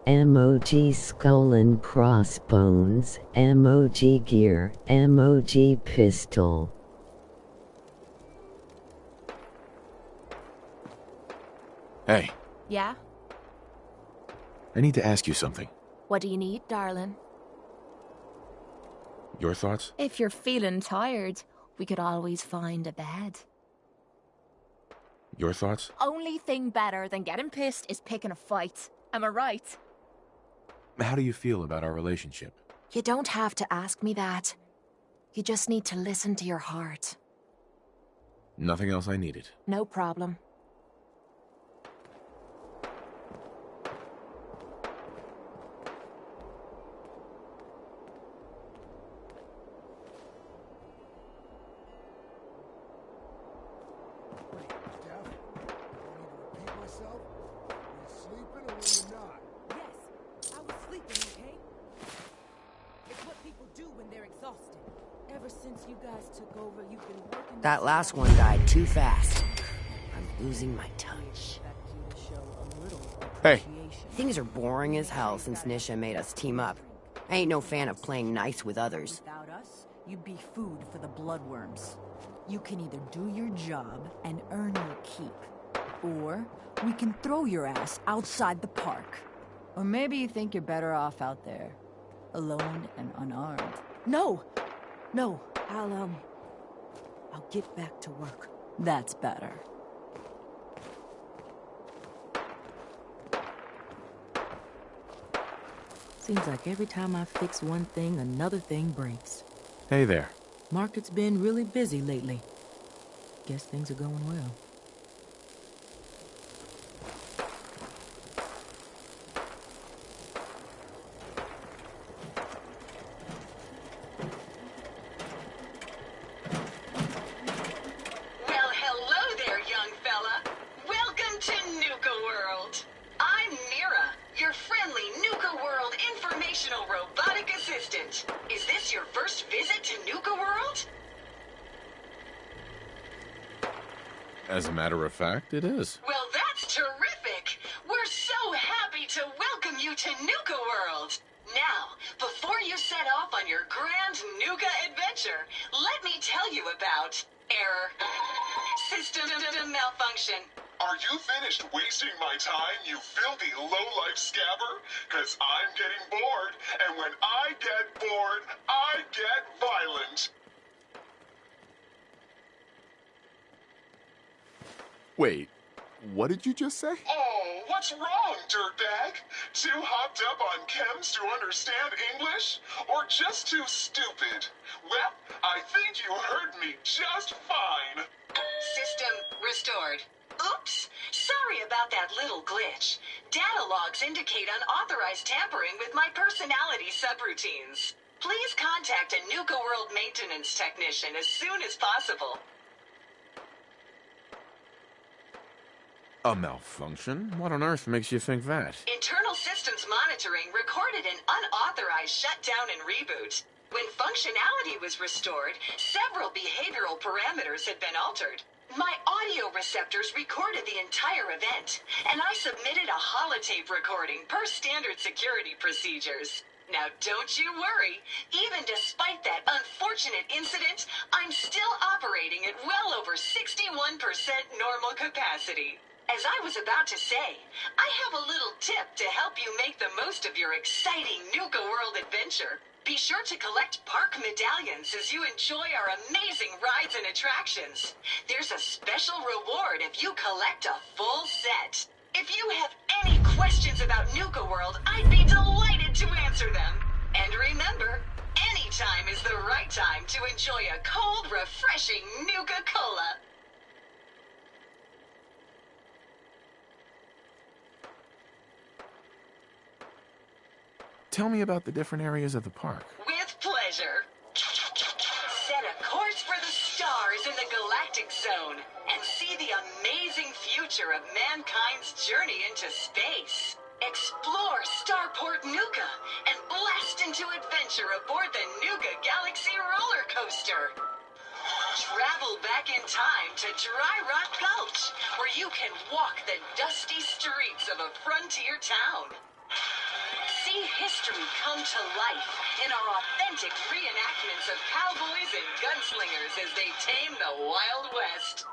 emoji skull and crossbones, emoji gear, emoji pistol. Hey. Yeah? I need to ask you something. What do you need, darling? Your thoughts? If you're feeling tired, we could always find a bed. Your thoughts? Only thing better than getting pissed is picking a fight. Am I right? How do you feel about our relationship? You don't have to ask me that. You just need to listen to your heart. Nothing else I needed. No problem. That last one died too fast. I'm losing my touch. Hey. Things are boring as hell since Nisha made us team up. I ain't no fan of playing nice with others. Without us, you'd be food for the bloodworms. You can either do your job and earn your keep, or we can throw your ass outside the park. Or maybe you think you're better off out there, alone and unarmed. No! No, I'll get back to work. That's better. Seems like every time I fix one thing, another thing breaks. Hey there. Market's been really busy lately. Guess things are going well. As a matter of fact, it is. Well, that's terrific! We're so happy to welcome you to Nuka World! Now, before you set off on your grand Nuka adventure, let me tell you about error. System malfunction. Are you finished wasting my time, you filthy low-life scabber? 'Cause I'm getting bored, and when I get bored, I get violent. Wait, what did you just say? Oh, what's wrong, dirtbag? Too hopped up on chems to understand English? Or just too stupid? Well, I think you heard me just fine. System restored. Oops! Sorry about that little glitch. Data logs indicate unauthorized tampering with my personality subroutines. Please contact a Nuka World maintenance technician as soon as possible. A malfunction? What on earth makes you think that? Internal systems monitoring recorded an unauthorized shutdown and reboot. When functionality was restored, several behavioral parameters had been altered. My audio receptors recorded the entire event, and I submitted a holotape recording per standard security procedures. Now don't you worry, even despite that unfortunate incident, I'm still operating at well over 61% normal capacity. As I was about to say, I have a little tip to help you make the most of your exciting Nuka World adventure. Be sure to collect park medallions as you enjoy our amazing rides and attractions. There's a special reward if you collect a full set. If you have any questions about Nuka World, I'd be delighted to answer them. And remember, any time is the right time to enjoy a cold, refreshing Nuka-Cola. Tell me about the different areas of the park. With pleasure. Set a course for the stars in the galactic zone and see the amazing future of mankind's journey into space. Explore Starport Nuka and blast into adventure aboard the Nuka Galaxy roller coaster. Travel back in time to Dry Rock Gulch, where you can walk the dusty streets of a frontier town. See history come to life in our authentic reenactments of cowboys and gunslingers as they tame the Wild West.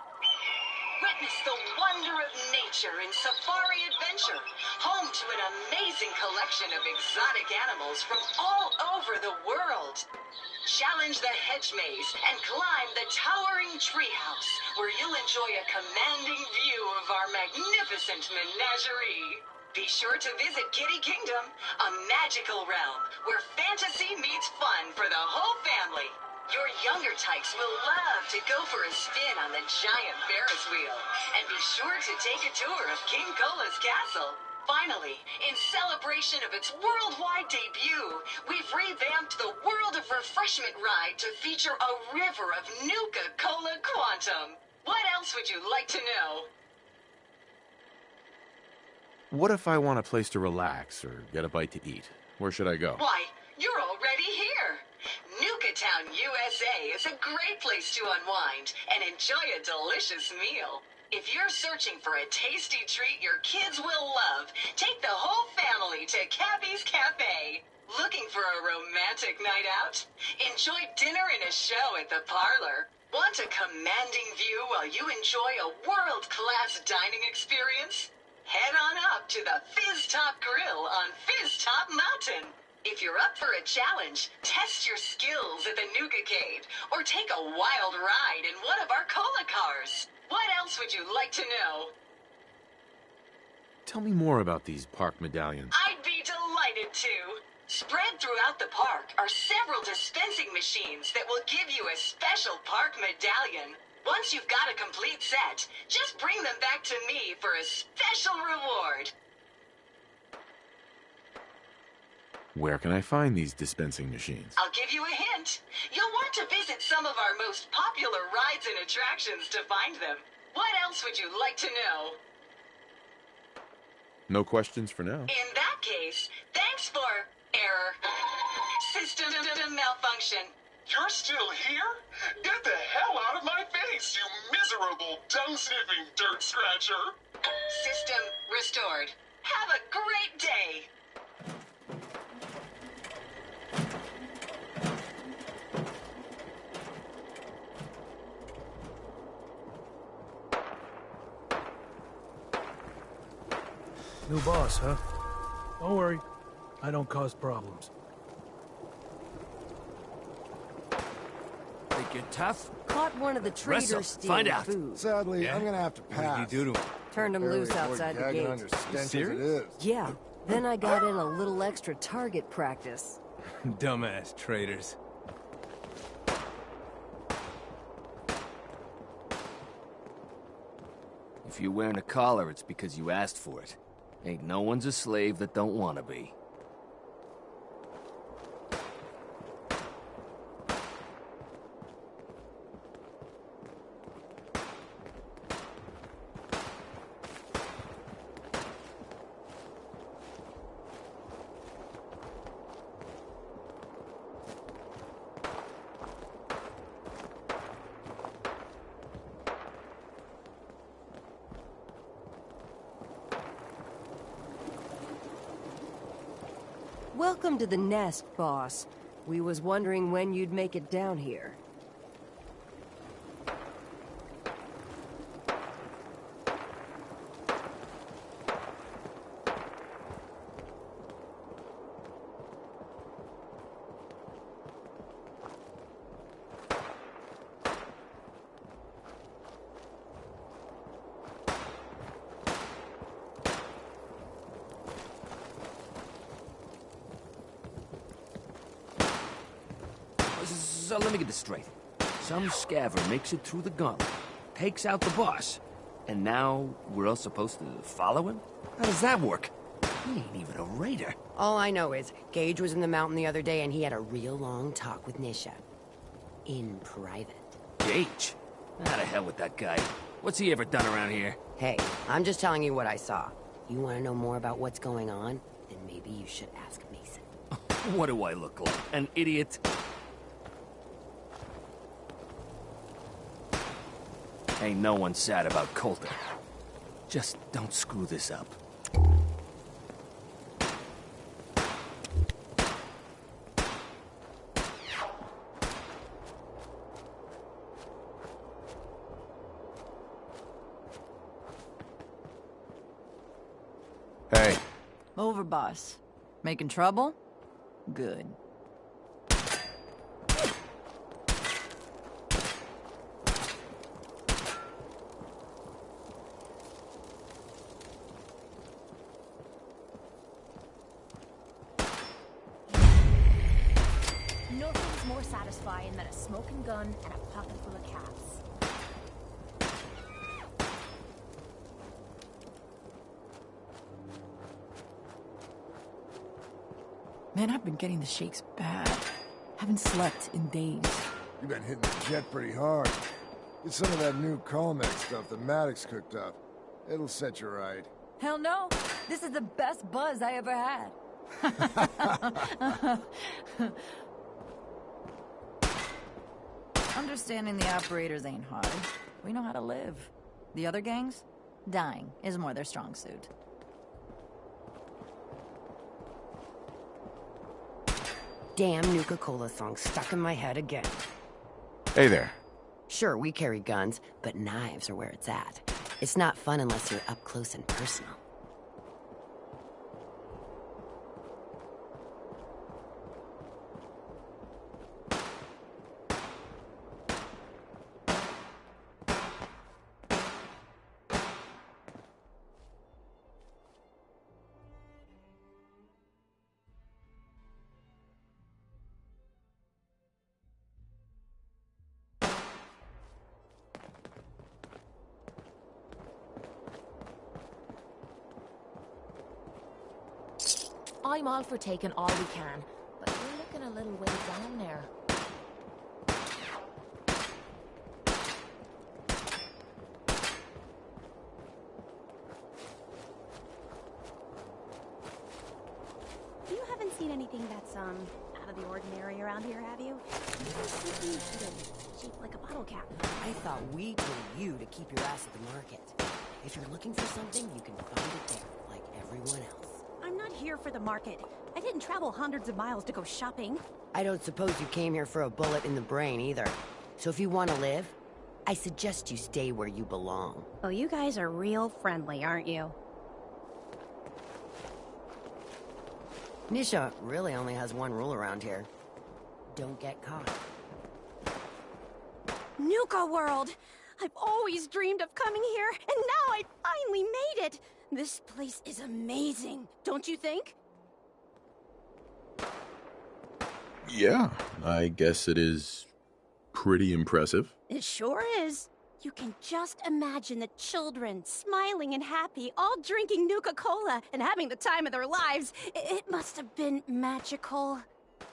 Witness the wonder of nature in safari adventure, home to an amazing collection of exotic animals from all over the world. Challenge the hedge maze and climb the towering treehouse, where you'll enjoy a commanding view of our magnificent menagerie. Be sure to visit Kitty Kingdom, a magical realm where fantasy meets fun for the whole family. Your younger tykes will love to go for a spin on the giant Ferris wheel, and be sure to take a tour of King Cola's castle. Finally, in celebration of its worldwide debut, we've revamped the World of Refreshment ride to feature a river of Nuka-Cola Quantum. What else would you like to know? What if I want a place to relax or get a bite to eat? Where should I go? Why, you're already here. Nuka Town, USA is a great place to unwind and enjoy a delicious meal. If you're searching for a tasty treat your kids will love, take the whole family to Cappy's Cafe. Looking for a romantic night out? Enjoy dinner and a show at the parlor. Want a commanding view while you enjoy a world-class dining experience? Head on up to the Fizz Top Grill on Fizz Top Mountain. If you're up for a challenge, test your skills at the Nuka-Cade, or take a wild ride in one of our cola cars. What else would you like to know? Tell me more about these park medallions. I'd be delighted to. Spread throughout the park are several dispensing machines that will give you a special park medallion. Once you've got a complete set, just bring them back to me for a special reward. Where can I find these dispensing machines? I'll give you a hint. You'll want to visit some of our most popular rides and attractions to find them. What else would you like to know? No questions for now. In that case, thanks for error. System malfunction. You're still here? Get the hell out of my face, you miserable, dung-sniffing dirt scratcher! System restored. Have a great day. New boss, huh? Don't worry. I don't cause problems. Think you're tough? Caught one of the traders Wrestle. stealing Find out. food. Sadly, Yeah? I'm gonna have to pass. What did you do to him? Turned him loose Barely outside the gagging gate. under stench as it serious? is. Yeah. Then I got in a little extra target practice. Dumbass traitors. If you're wearing a collar, it's because you asked for it. Ain't no one's a slave that don't want to be. Welcome to the nest, boss. We was wondering when you'd make it down here. So let me get this straight. Some scaver makes it through the gauntlet, takes out the boss, and now we're all supposed to follow him? How does that work? He ain't even a raider. All I know is, Gage was in the mountain the other day and he had a real long talk with Nisha. In private. Gage? How the hell with that guy? What's he ever done around here? Hey, I'm just telling you what I saw. You want to know more about what's going on? Then maybe you should ask Mason. What do I look like? An idiot? Ain't no one sad about Coulter. Just don't screw this up. Hey. Over, boss. Making trouble? Good. Nothing's more satisfying than a smoking gun and a pocket full of cats. Man, I've been getting the shakes bad. Haven't slept in days. You've been hitting the jet pretty hard. Get some of that new Colmex stuff that Maddox cooked up. It'll set you right. Hell no! This is the best buzz I ever had. Understanding the operators ain't hard. We know how to live. The other gangs? Dying is more their strong suit. Damn Nuka-Cola song stuck in my head again. Hey there. Sure, we carry guns, but knives are where it's at. It's not fun unless you're up close and personal. I'm all for taking all we can, but we're looking a little way down there. You haven't seen anything that's, out of the ordinary around here, have you? Something shaped like a bottle cap. I thought we told you to keep your ass at the market. If you're looking for something, you can find it there, like everyone else. I'm not here for the market. I didn't travel hundreds of miles to go shopping. I don't suppose you came here for a bullet in the brain either. So if you want to live, I suggest you stay where you belong. Oh, you guys are real friendly, aren't you? Nisha really only has one rule around here. Don't get caught. Nuka World! I've always dreamed of coming here, and now I finally made it! This place is amazing, don't you think? Yeah, I guess it is pretty impressive. It sure is. You can just imagine the children, smiling and happy, all drinking Nuka-Cola and having the time of their lives. It must have been magical.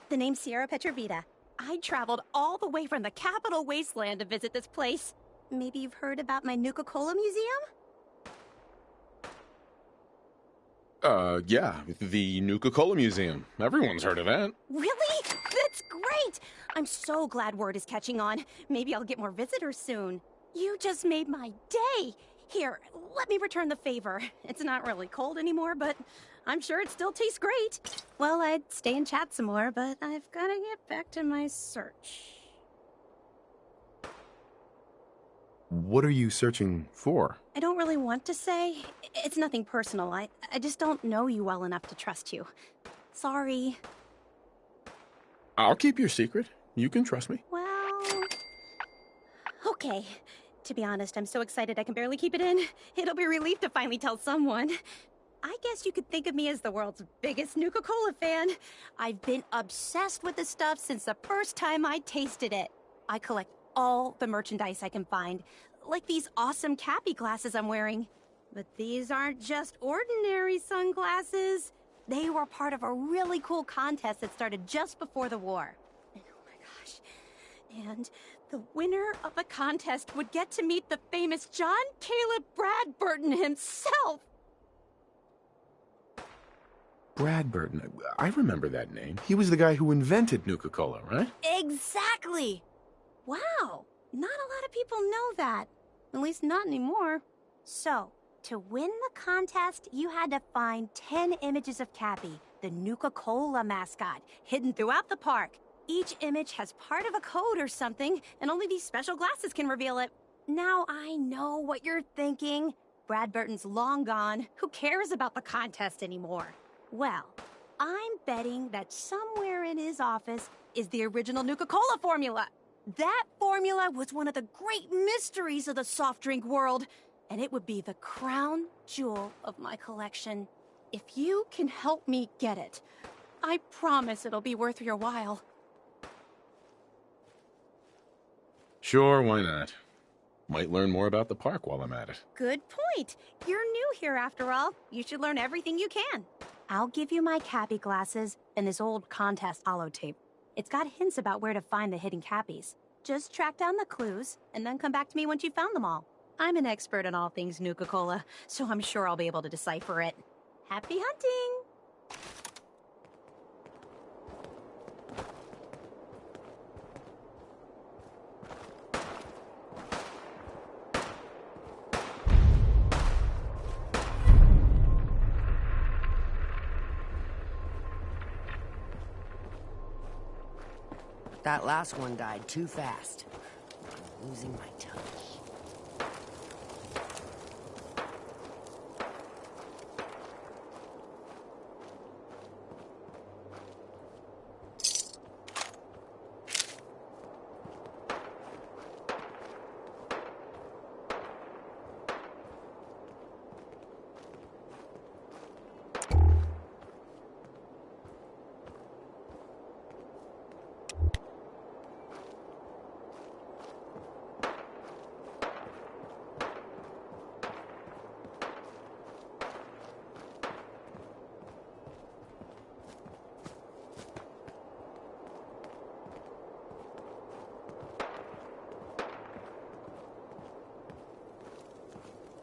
The name's Sierra Petrovita. I traveled all the way from the capital wasteland to visit this place. Maybe you've heard about my Nuka-Cola museum? Yeah, the Nuka-Cola Museum. Everyone's heard of that. Really? That's great! I'm so glad word is catching on. Maybe I'll get more visitors soon. You just made my day! Here, let me return the favor. It's not really cold anymore, but I'm sure it still tastes great. Well, I'd stay and chat some more, but I've gotta get back to my search. What are you searching for? I don't really want to say. It's nothing personal. I just don't know you well enough to trust you. Sorry. I'll keep your secret. You can trust me. Well... Okay. To be honest, I'm so excited I can barely keep it in. It'll be a relief to finally tell someone. I guess you could think of me as the world's biggest Nuka-Cola fan. I've been obsessed with this stuff since the first time I tasted it. I collect all the merchandise I can find, like these awesome Cappy glasses I'm wearing. But these aren't just ordinary sunglasses. They were part of a really cool contest that started just before the war. Oh my gosh. And the winner of the contest would get to meet the famous John Caleb Bradburton himself. Bradburton. I remember that name. He was the guy who invented Nuka-Cola, right? Exactly. Wow. Not a lot of people know that. At least not anymore. So, to win the contest, you had to find 10 images of Cappy, the Nuka-Cola mascot, hidden throughout the park. Each image has part of a code or something, and only these special glasses can reveal it. Now I know what you're thinking. Brad Burton's long gone. Who cares about the contest anymore? Well, I'm betting that somewhere in his office is the original Nuka-Cola formula. That formula was one of the great mysteries of the soft drink world, and it would be the crown jewel of my collection. If you can help me get it, I promise it'll be worth your while. Sure, why not? Might learn more about the park while I'm at it. Good point. You're new here after all. You should learn everything you can. I'll give you my Cappy glasses and this old contest holotape. It's got hints about where to find the hidden Cappies. Just track down the clues and then come back to me once you've found them all. I'm an expert in all things Nuka-Cola, so I'm sure I'll be able to decipher it. Happy hunting! That last one died too fast. I'm losing my touch.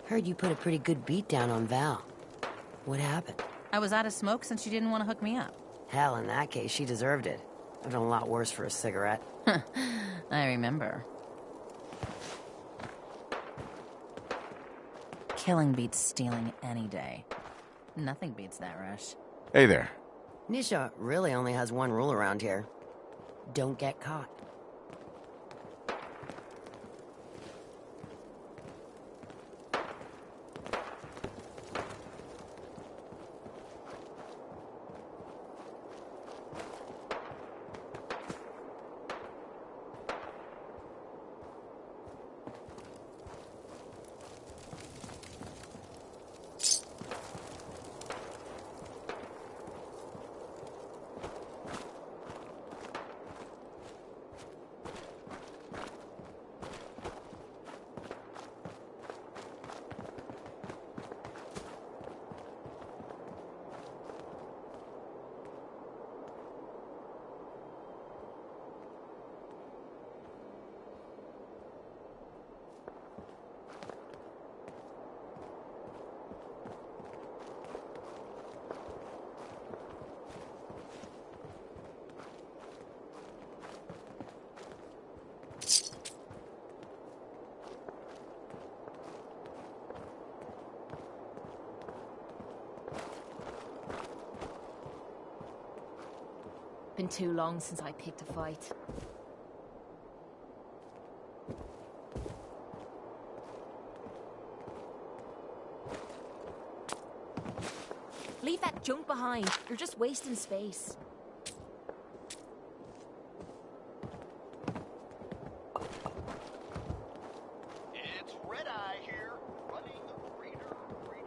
Heard you put a pretty good beat down on Val. What happened? I was out of smoke since she didn't want to hook me up. Hell, in that case, she deserved it. I've done a lot worse for a cigarette. I remember. Killing beats stealing any day. Nothing beats that rush. Hey there. Nisha really only has one rule around here. Don't get caught. Been too long since I picked a fight. Leave that junk behind. You're just wasting space. It's Red Eye here, running Raider Radio.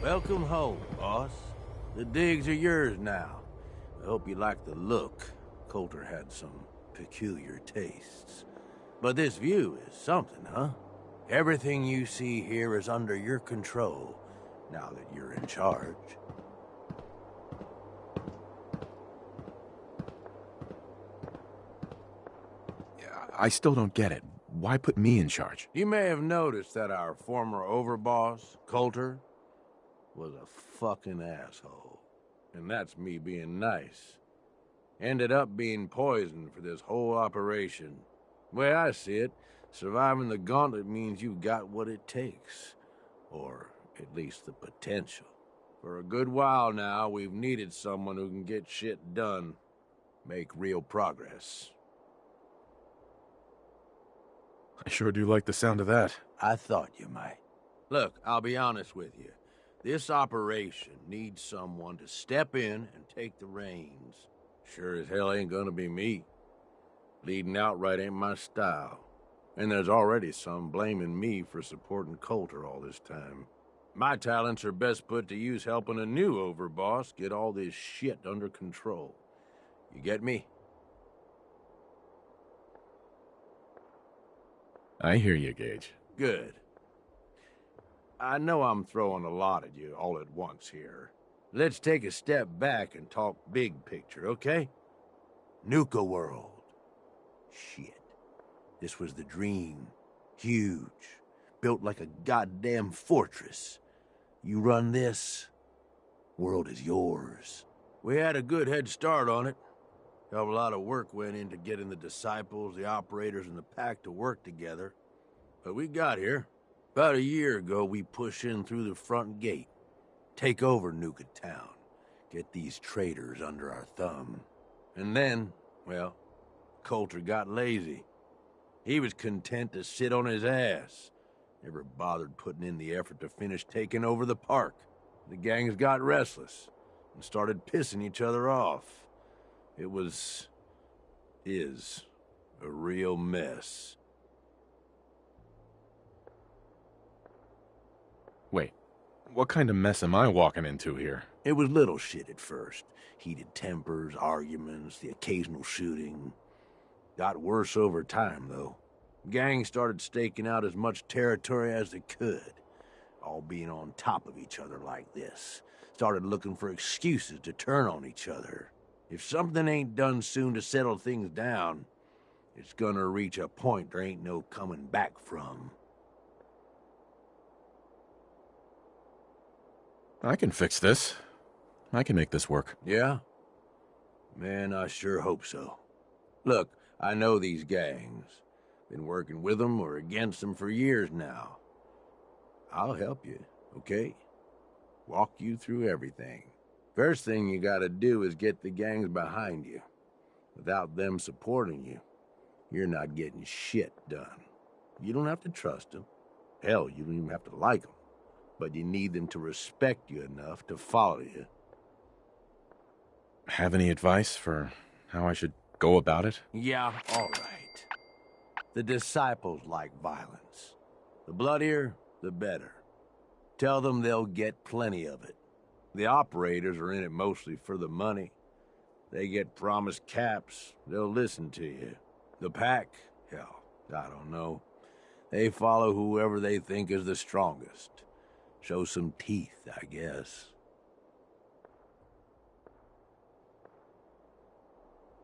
Welcome home, boss. The digs are yours now. I hope you like the look. Coulter had some peculiar tastes. But this view is something, huh? Everything you see here is under your control, now that you're in charge. I still don't get it. Why put me in charge? You may have noticed that our former overboss, Coulter, was a fucking asshole. And that's me being nice. Ended up being poisoned for this whole operation. The way I see it, surviving the gauntlet means you've got what it takes. Or at least the potential. For a good while now, we've needed someone who can get shit done. Make real progress. I sure do like the sound of that. I thought you might. Look, I'll be honest with you. This operation needs someone to step in and take the reins. Sure as hell ain't gonna be me. Leading outright ain't my style. And there's already some blaming me for supporting Coulter all this time. My talents are best put to use helping a new overboss get all this shit under control. You get me? I hear you, Gage. Good. I know I'm throwing a lot at you all at once here. Let's take a step back and talk big picture, okay? Nuka World. Shit. This was the dream. Huge. Built like a goddamn fortress. You run this, world is yours. We had a good head start on it. Hell of a lot of work went into getting the disciples, the operators, and the pack to work together. But we got here. About a year ago, we pushed in through the front gate. Take over Nuka Town. Get these traitors under our thumb. And then, well, Coulter got lazy. He was content to sit on his ass. Never bothered putting in the effort to finish taking over the park. The gangs got restless and started pissing each other off. It is a real mess. Wait, what kind of mess am I walking into here? It was little shit at first. Heated tempers, arguments, the occasional shooting. Got worse over time, though. Gangs started staking out as much territory as they could. All being on top of each other like this. Started looking for excuses to turn on each other. If something ain't done soon to settle things down, it's gonna reach a point there ain't no coming back from. I can fix this. I can make this work. Yeah? Man, I sure hope so. Look, I know these gangs. Been working with them or against them for years now. I'll help you, okay? Walk you through everything. First thing you gotta do is get the gangs behind you. Without them supporting you, you're not getting shit done. You don't have to trust them. Hell, you don't even have to like them. But you need them to respect you enough to follow you. Have any advice for how I should go about it? Yeah, all right. The disciples like violence. The bloodier, the better. Tell them they'll get plenty of it. The operators are in it mostly for the money. They get promised caps, they'll listen to you. The pack, hell, I don't know. They follow whoever they think is the strongest. Show some teeth, I guess.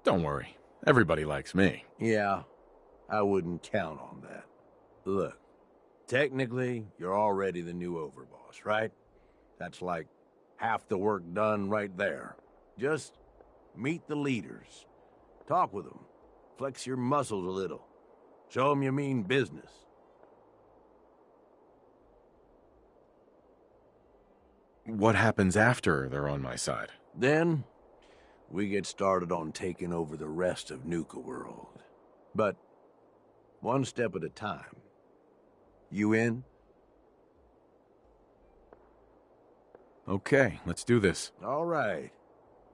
Don't worry. Everybody likes me. Yeah, I wouldn't count on that. Look, technically, you're already the new overboss, right? That's like half the work done right there. Just meet the leaders. Talk with them. Flex your muscles a little. Show them you mean business. What happens after they're on my side? Then, we get started on taking over the rest of Nuka World. But, one step at a time. You in? Okay, let's do this. All right.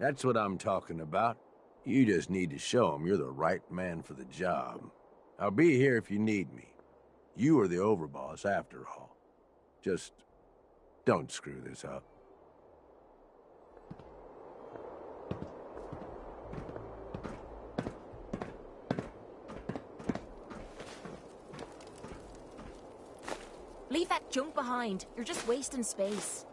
That's what I'm talking about. You just need to show them you're the right man for the job. I'll be here if you need me. You are the overboss after all. Just don't screw this up. Leave that junk behind. You're just wasting space.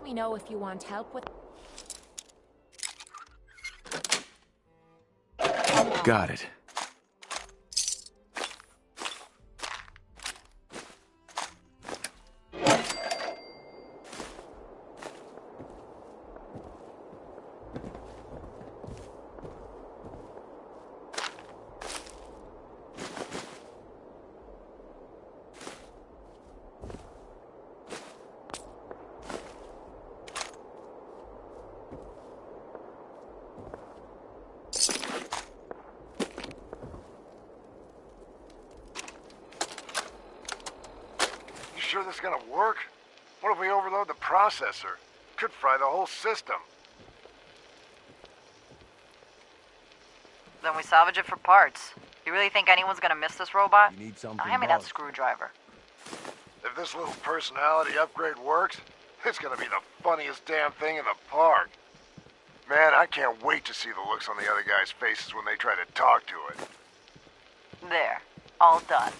me know if you want help with... Got it. Sure this is gonna work? What if we overload the processor? Could fry the whole system. Then we salvage it for parts. You really think anyone's gonna miss this robot? You need something Hand me that screwdriver. If this little personality upgrade works, it's gonna be the funniest damn thing in the park. Man, I can't wait to see the looks on the other guys' faces when they try to talk to it. There. All done.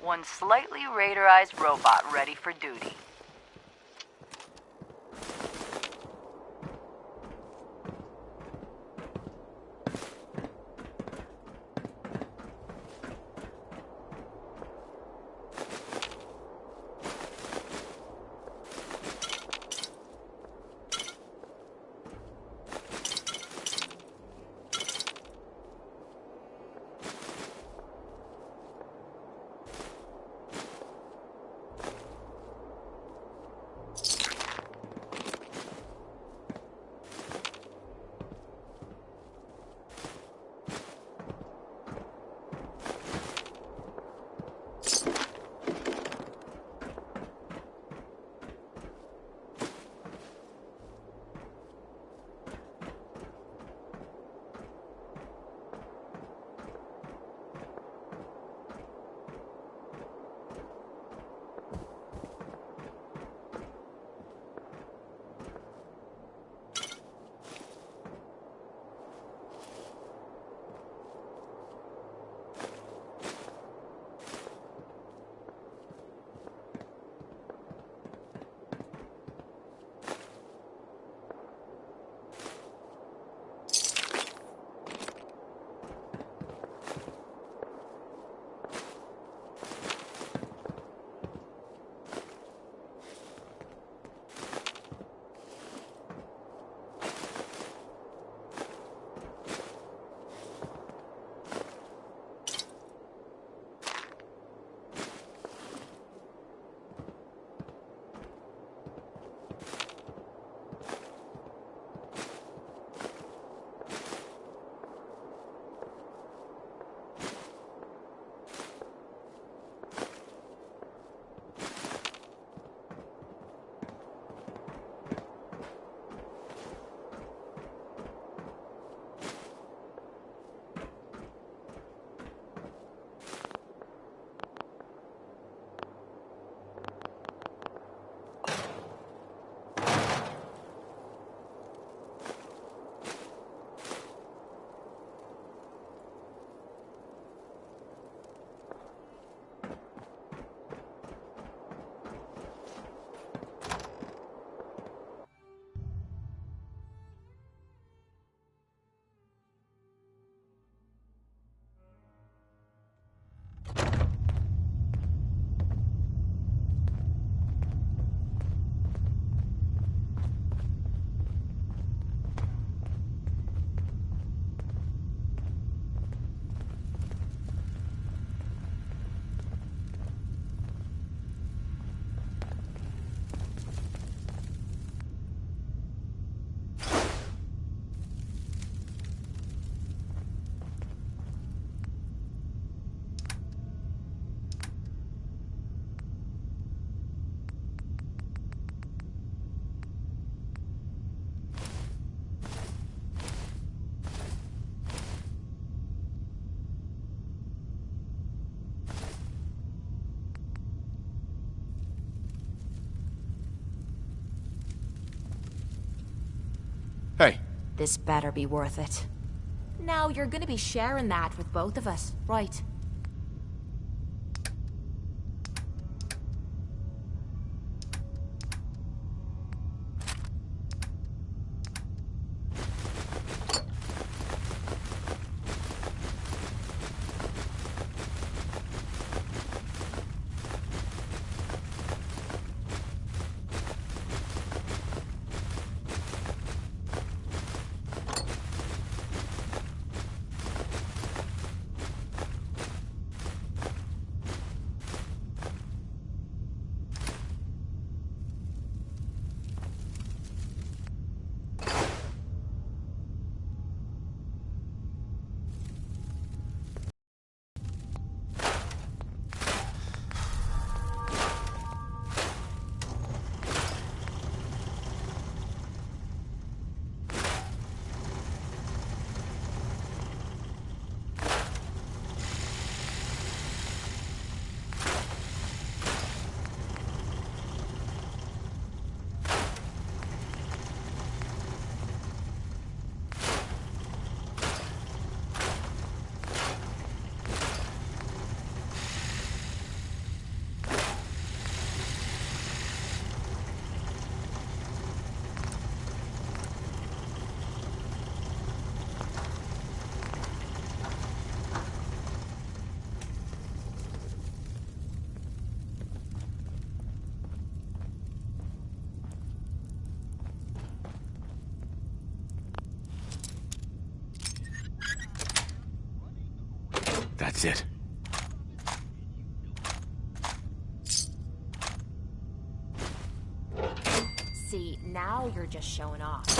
One slightly radarized robot ready for duty. Hey. This better be worth it. Now you're gonna be sharing that with both of us, right? That's it. See, now you're just showing off.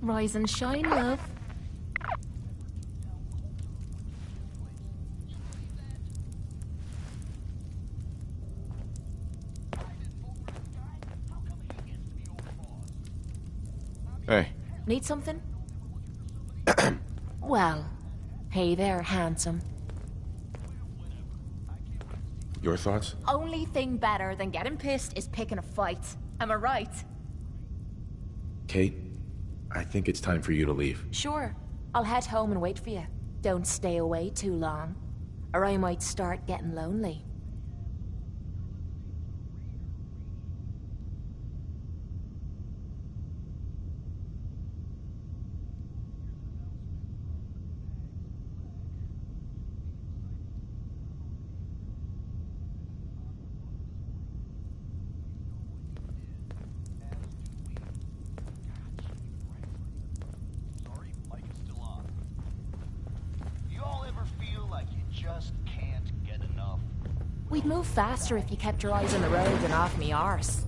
Rise and shine, love. Hey. Need something? Well, hey there, handsome. Your thoughts? Only thing better than getting pissed is picking a fight. Am I right? Kate, I think it's time for you to leave. Sure. I'll head home and wait for you. Don't stay away too long, or I might start getting lonely. We'd move faster if you kept your eyes on the road and off me arse.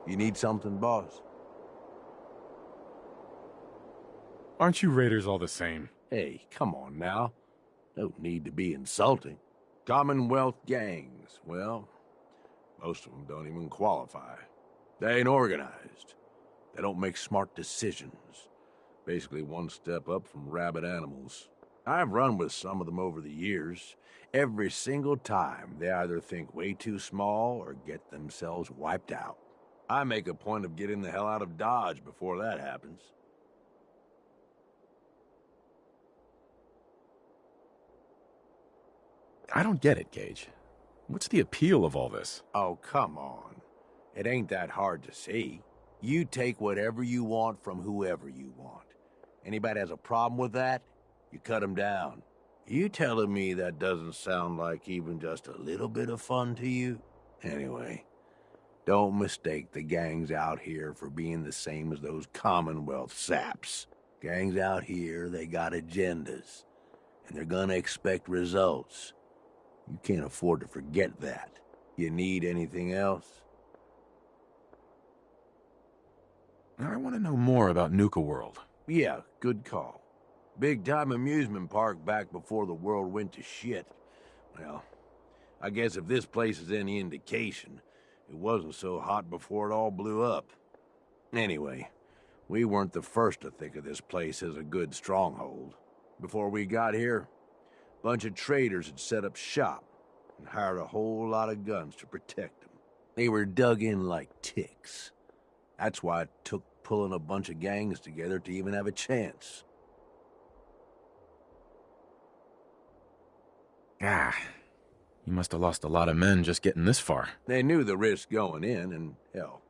You need something, boss? Aren't you Raiders all the same? Hey, come on now. No need to be insulting. Commonwealth gangs, well, most of them don't even qualify. They ain't organized. They don't make smart decisions. Basically one step up from rabid animals. I've run with some of them over the years. Every single time, they either think way too small or get themselves wiped out. I make a point of getting the hell out of Dodge before that happens. I don't get it, Gage. What's the appeal of all this? Oh, come on. It ain't that hard to see. You take whatever you want from whoever you want. Anybody has a problem with that, you cut them down. You telling me that doesn't sound like even just a little bit of fun to you? Anyway, Don't mistake the gangs out here for being the same as those Commonwealth saps. Gangs out here, they got agendas, and they're gonna expect results. You can't afford to forget that. You need anything else? I want to know more about Nuka World. Yeah, good call. Big-time amusement park back before the world went to shit. Well, I guess if this place is any indication, it wasn't so hot before it all blew up. Anyway, we weren't the first to think of this place as a good stronghold. Before we got here, a bunch of traders had set up shop and hired a whole lot of guns to protect them. They were dug in like ticks. That's why it took pulling a bunch of gangs together to even have a chance. Ah, you must have lost a lot of men just getting this far. They knew the risk going in, and hell,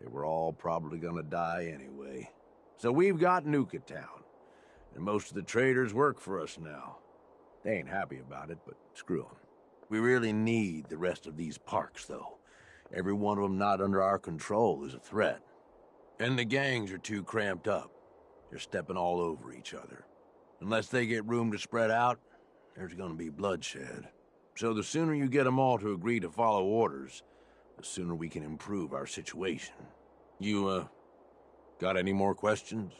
they were all probably gonna die anyway. So we've got Nuka Town, and most of the traders work for us now. They ain't happy about it, but screw them. We really need the rest of these parks, though. Every one of them not under our control is a threat. And the gangs are too cramped up. They're stepping all over each other. Unless they get room to spread out, there's gonna be bloodshed. So the sooner you get them all to agree to follow orders, the sooner we can improve our situation. You, got any more questions?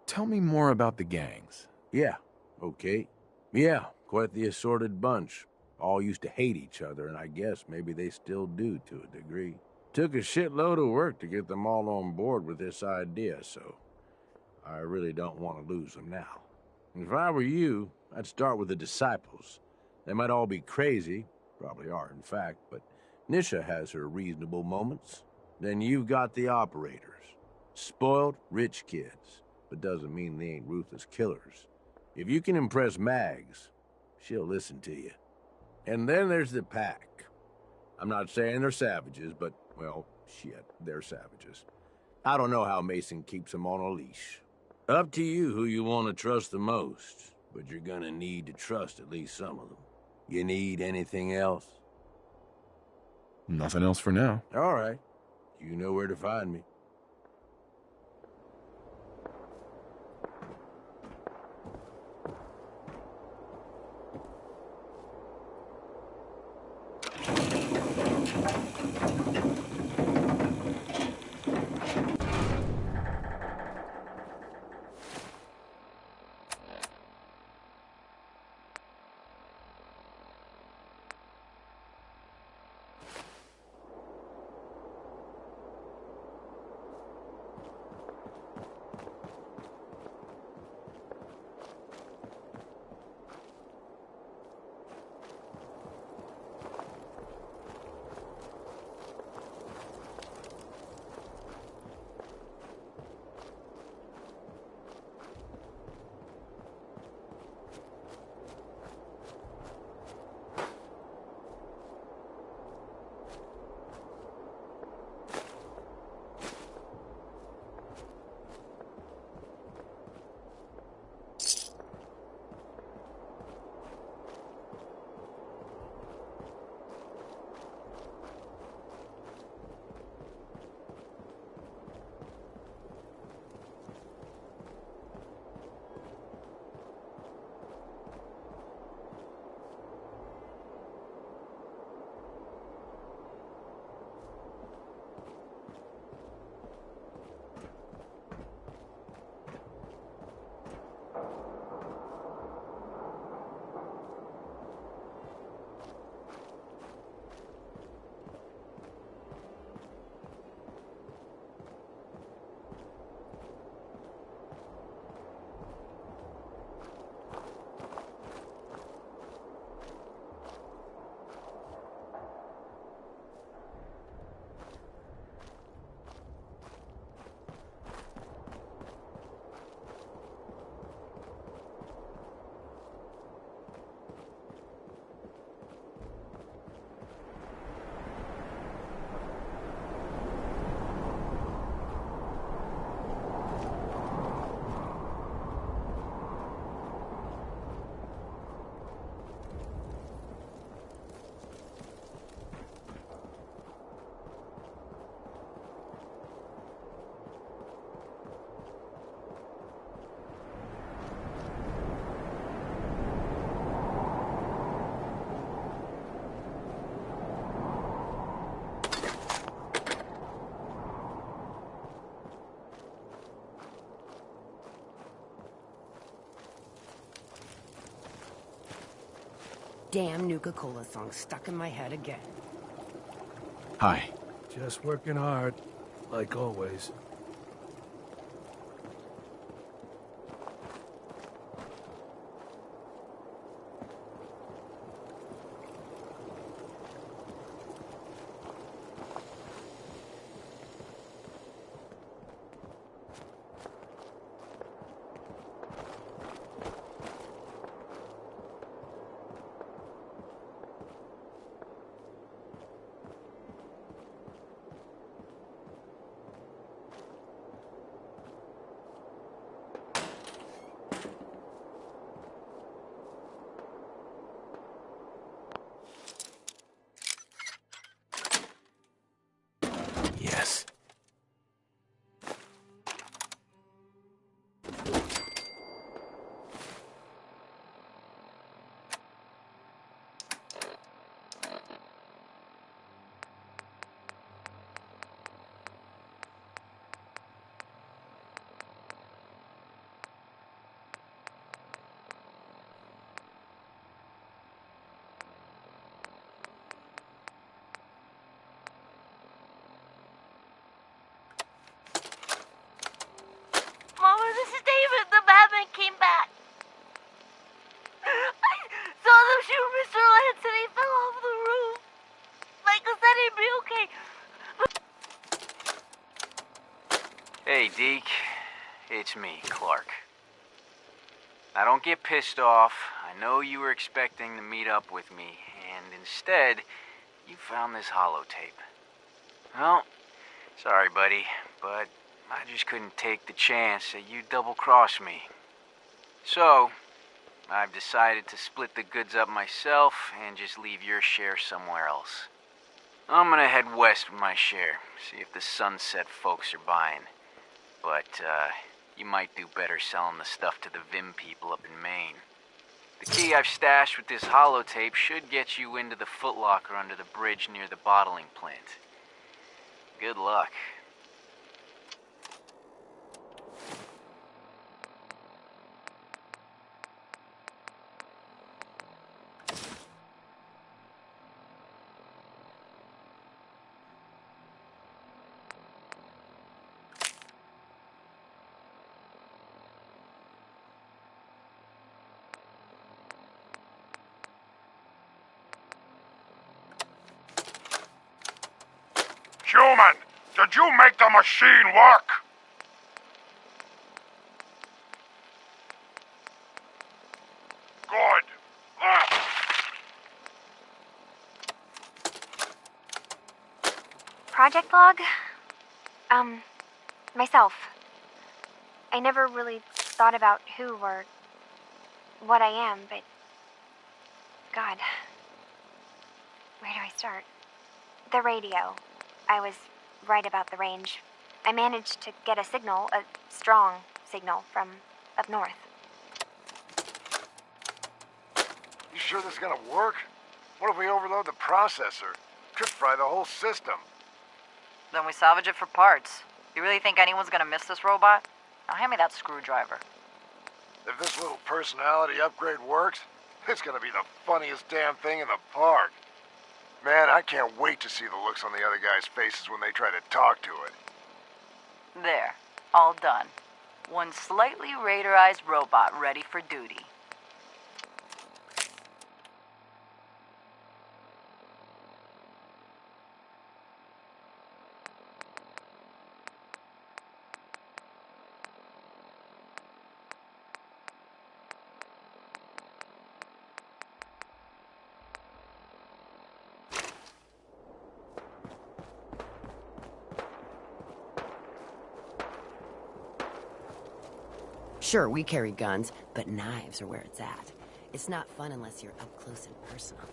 Tell me more about the gangs. Yeah, okay. Yeah, quite the assorted bunch. All used to hate each other, and I guess maybe they still do to a degree. Took a shitload of work to get them all on board with this idea, so I really don't want to lose them now. If I were you, I'd start with the disciples. They might all be crazy, probably are in fact, but Nisha has her reasonable moments. Then you've got the operators. Spoiled, rich kids, but doesn't mean they ain't ruthless killers. If you can impress Mags, she'll listen to you. And then there's the pack. I'm not saying they're savages, but, well, shit, they're savages. I don't know how Mason keeps them on a leash. Up to you who you want to trust the most, but you're gonna need to trust at least some of them. You need anything else? Nothing else for now. All right. You know where to find me. damn Nuka-Cola song stuck in my head again. Hi. Just working hard, like always. Yes. Mama, this is David. The Batman came back. I saw them shoot Mr. Lance and he fell off the roof. Michael said he'd be okay. Hey, Deke. It's me, Clark. Now, don't get pissed off. I know you were expecting to meet up with me, and instead, you found this holotape. Well, sorry, buddy, but I just couldn't take the chance that you'd double-cross me. So, I've decided to split the goods up myself and just leave your share somewhere else. I'm gonna head west with my share, see if the Sunset folks are buying. But, you might do better selling the stuff to the Vim people up in Maine. The key I've stashed with this holotape should get you into the Foot Locker under the bridge near the bottling plant. Good luck. Human, did you make the machine work? Good. Project log? Myself. I never really thought about who or what I am, but... God. Where do I start? The radio. I was right about the range. I managed to get a signal, a strong signal, from up north. You sure this is gonna work? What if we overload the processor? Could fry the whole system. Then we salvage it for parts. You really think anyone's gonna miss this robot? Now hand me that screwdriver. If this little personality upgrade works, it's gonna be the funniest damn thing in the park. Man, I can't wait to see the looks on the other guys' faces when they try to talk to it. There. All done. One slightly radarized robot ready for duty. Sure, we carry guns, but knives are where it's at. It's not fun unless you're up close and personal.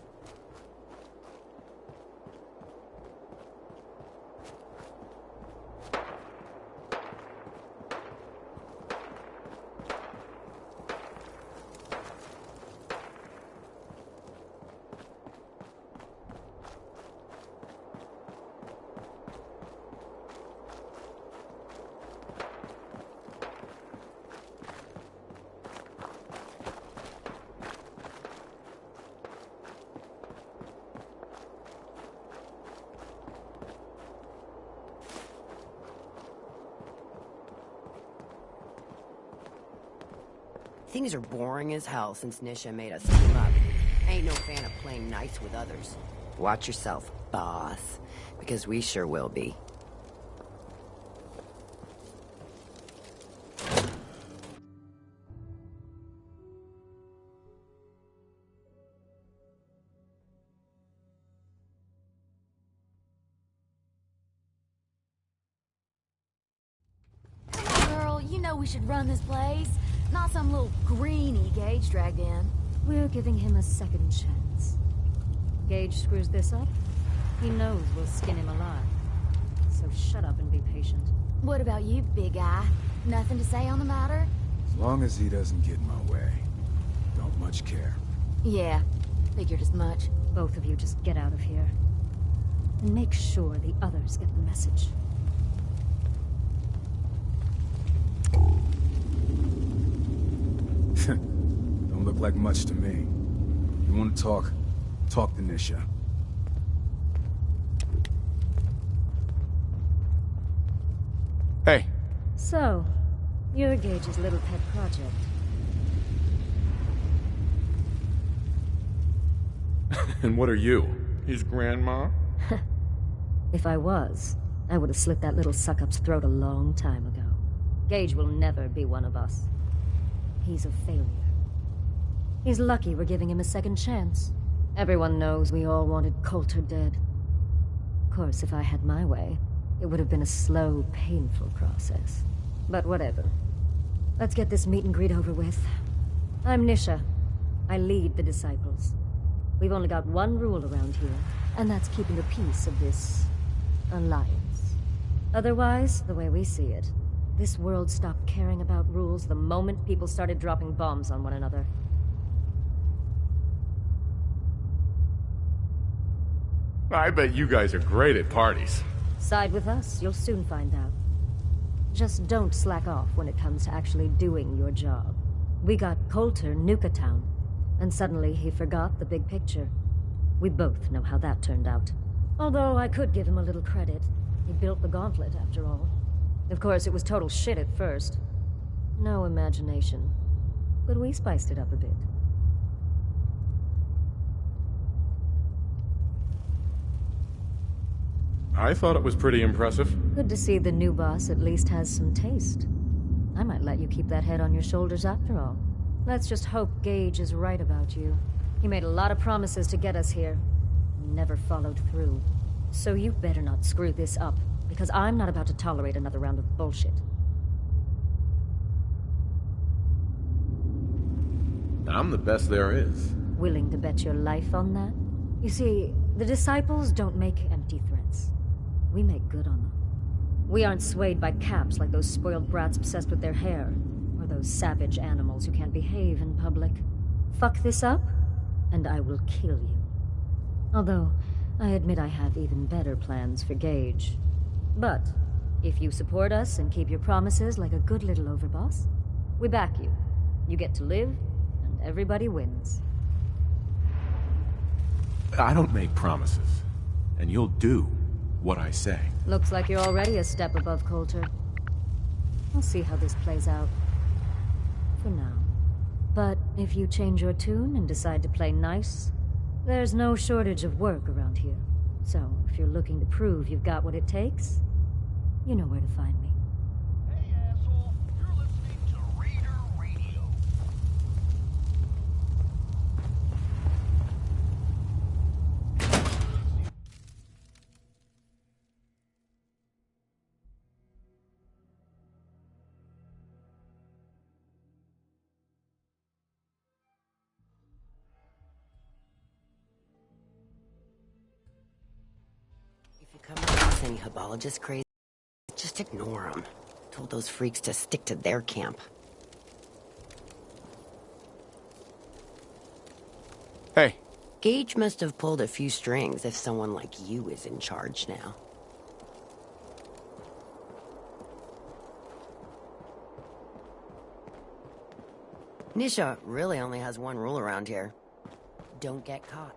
Things are boring as hell since Nisha made us team up. I ain't no fan of playing nice with others. Watch yourself, boss, because we sure will be. Girl, you know we should run this place. Not some little greenie Gage dragged in. We're giving him a second chance. Gage screws this up, he knows we'll skin him alive. So shut up and be patient. What about you, big guy? Nothing to say on the matter? As long as he doesn't get in my way. Don't much care. Yeah, figured as much. Both of you just get out of here. And make sure the others get the message. Don't look like much to me. You want to talk? Talk to Nisha. Hey. So, you're Gage's little pet project. And what are you? His grandma? If I was, I would have slit that little suck-up's throat a long time ago. Gage will never be one of us. He's a failure. He's lucky we're giving him a second chance. Everyone knows we all wanted Coulter dead. Of course, if I had my way, it would have been a slow, painful process. But whatever. Let's get this meet and greet over with. I'm Nisha. I lead the Disciples. We've only got one rule around here, and that's keeping the peace of this alliance. Otherwise, the way we see it, this world stopped caring about rules the moment people started dropping bombs on one another. I bet you guys are great at parties. Side with us, you'll soon find out. Just don't slack off when it comes to actually doing your job. We got Coulter Nuka-Town, and suddenly he forgot the big picture. We both know how that turned out. Although I could give him a little credit. He built the gauntlet, after all. Of course, it was total shit at first. No imagination. But we spiced it up a bit. I thought it was pretty impressive. Good to see the new boss at least has some taste. I might let you keep that head on your shoulders after all. Let's just hope Gage is right about you. He made a lot of promises to get us here. Never followed through. So you better not screw this up, because I'm not about to tolerate another round of bullshit. I'm the best there is. Willing to bet your life on that? You see, the Disciples don't make empty threats. We make good on them. We aren't swayed by caps like those spoiled brats obsessed with their hair, or those savage animals who can't behave in public. Fuck this up, and I will kill you. Although, I admit I have even better plans for Gage. But, if you support us and keep your promises like a good little overboss, we back you. You get to live, and everybody wins. I don't make promises, and you'll do what I say. Looks like you're already a step above Coulter. We'll see how this plays out. For now. But if you change your tune and decide to play nice, there's no shortage of work around here. So, if you're looking to prove you've got what it takes, you know where to find me. Hey, asshole. You're listening to Raider Radio. If you come across any Hebologist crazy, just ignore them. Told those freaks to stick to their camp. Hey. Gage must have pulled a few strings if someone like you is in charge now. Nisha really only has one rule around here. Don't get caught.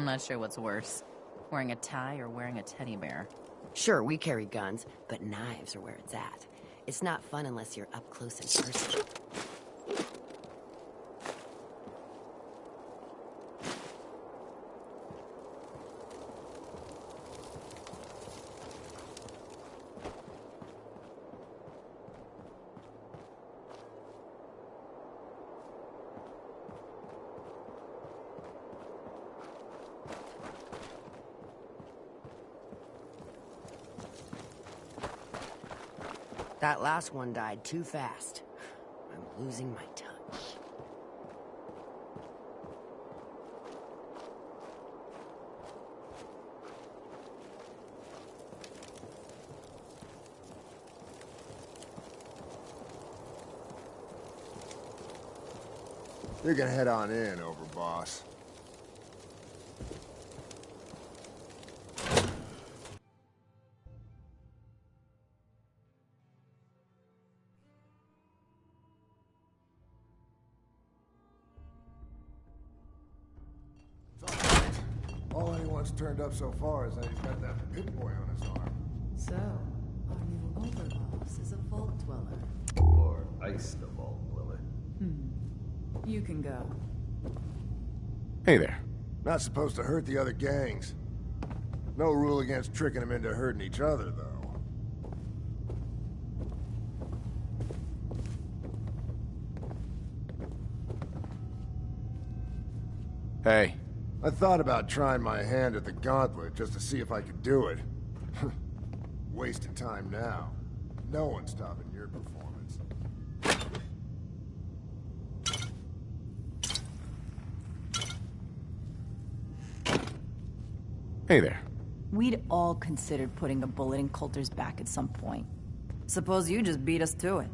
I'm not sure what's worse. Wearing a tie or wearing a teddy bear. Sure, we carry guns, but knives are where it's at. It's not fun unless you're up close and personal. That last one died too fast. I'm losing my touch. You can head on in, Overboss. All anyone's turned up so far is that he's got that pit boy on his arm. So, our new overboss is a vault dweller. Or ice the vault dweller. You can go. Hey there. Not supposed to hurt the other gangs. No rule against tricking them into hurting each other, though. Hey. I thought about trying my hand at the gauntlet just to see if I could do it. Wasting time now. No one's stopping your performance. Hey there. We'd all considered putting a bullet in Coulter's back at some point. Suppose you just beat us to it.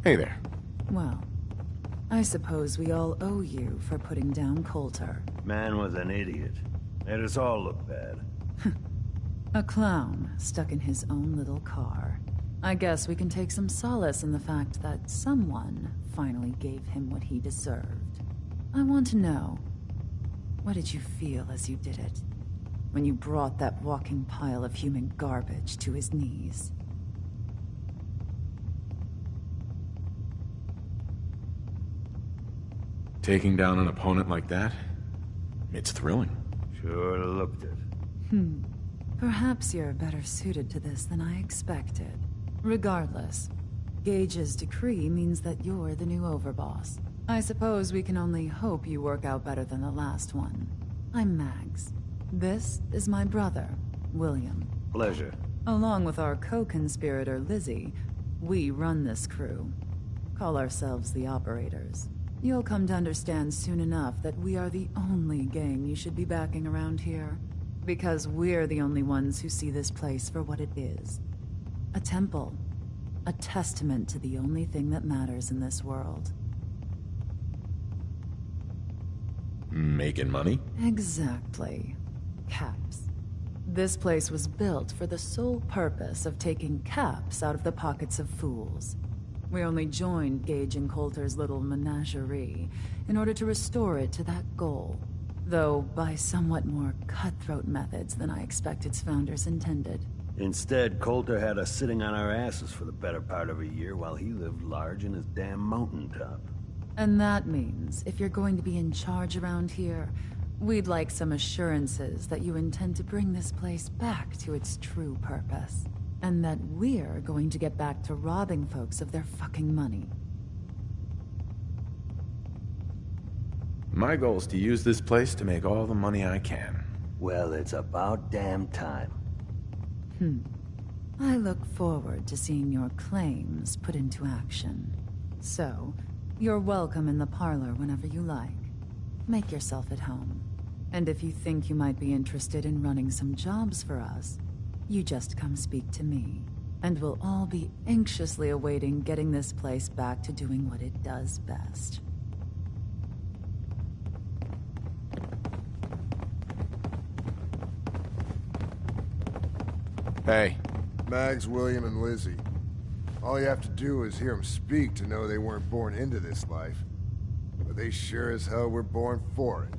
Hey there. Well, I suppose we all owe you for putting down Coulter. Man was an idiot. Made us all look bad. A clown stuck in his own little car. I guess we can take some solace in the fact that someone finally gave him what he deserved. I want to know, what did you feel as you did it? When you brought that walking pile of human garbage to his knees? Taking down an opponent like that? It's thrilling. Sure looked it. Perhaps you're better suited to this than I expected. Regardless, Gage's decree means that you're the new overboss. I suppose we can only hope you work out better than the last one. I'm Mags. This is my brother, William. Pleasure. Along with our co-conspirator, Lizzie, we run this crew. Call ourselves the Operators. You'll come to understand soon enough that we are the only gang you should be backing around here. Because we're the only ones who see this place for what it is. A temple. A testament to the only thing that matters in this world. Making money? Exactly. Caps. This place was built for the sole purpose of taking caps out of the pockets of fools. We only joined Gage and Coulter's little menagerie in order to restore it to that goal, though by somewhat more cutthroat methods than I expect its founders intended. Instead, Coulter had us sitting on our asses for the better part of a year while he lived large in his damn mountaintop. And that means, if you're going to be in charge around here, we'd like some assurances that you intend to bring this place back to its true purpose. And that we're going to get back to robbing folks of their fucking money. My goal is to use this place to make all the money I can. Well, it's about damn time. I look forward to seeing your claims put into action. So, you're welcome in the parlor whenever you like. make yourself at home. And if you think you might be interested in running some jobs for us, you just come speak to me. And we'll all be anxiously awaiting getting this place back to doing what it does best. Hey. Mags, William, and Lizzie. All you have to do is hear them speak to know they weren't born into this life. But they sure as hell were born for it.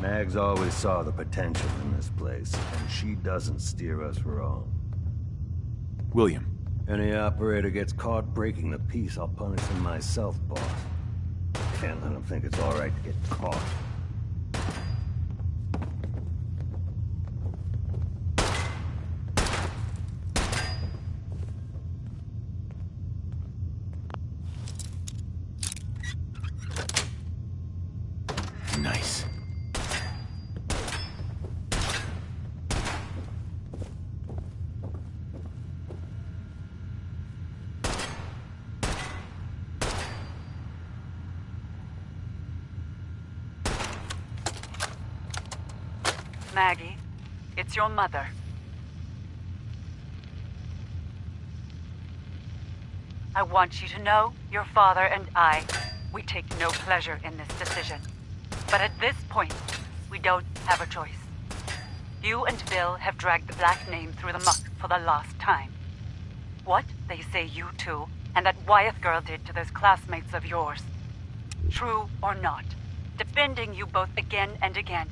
Mags always saw the potential in this place, and she doesn't steer us wrong. William. Any operator gets caught breaking the peace, I'll punish them myself, boss. Can't let them think it's all right to get caught. Nice. Maggie, it's your mother. I want you to know your father and we take no pleasure in this decision. But at this point, we don't have a choice. You and Bill have dragged the black name through the muck for the last time. What they say you two and that Wyeth girl did to those classmates of yours. True or not, defending you both again and again.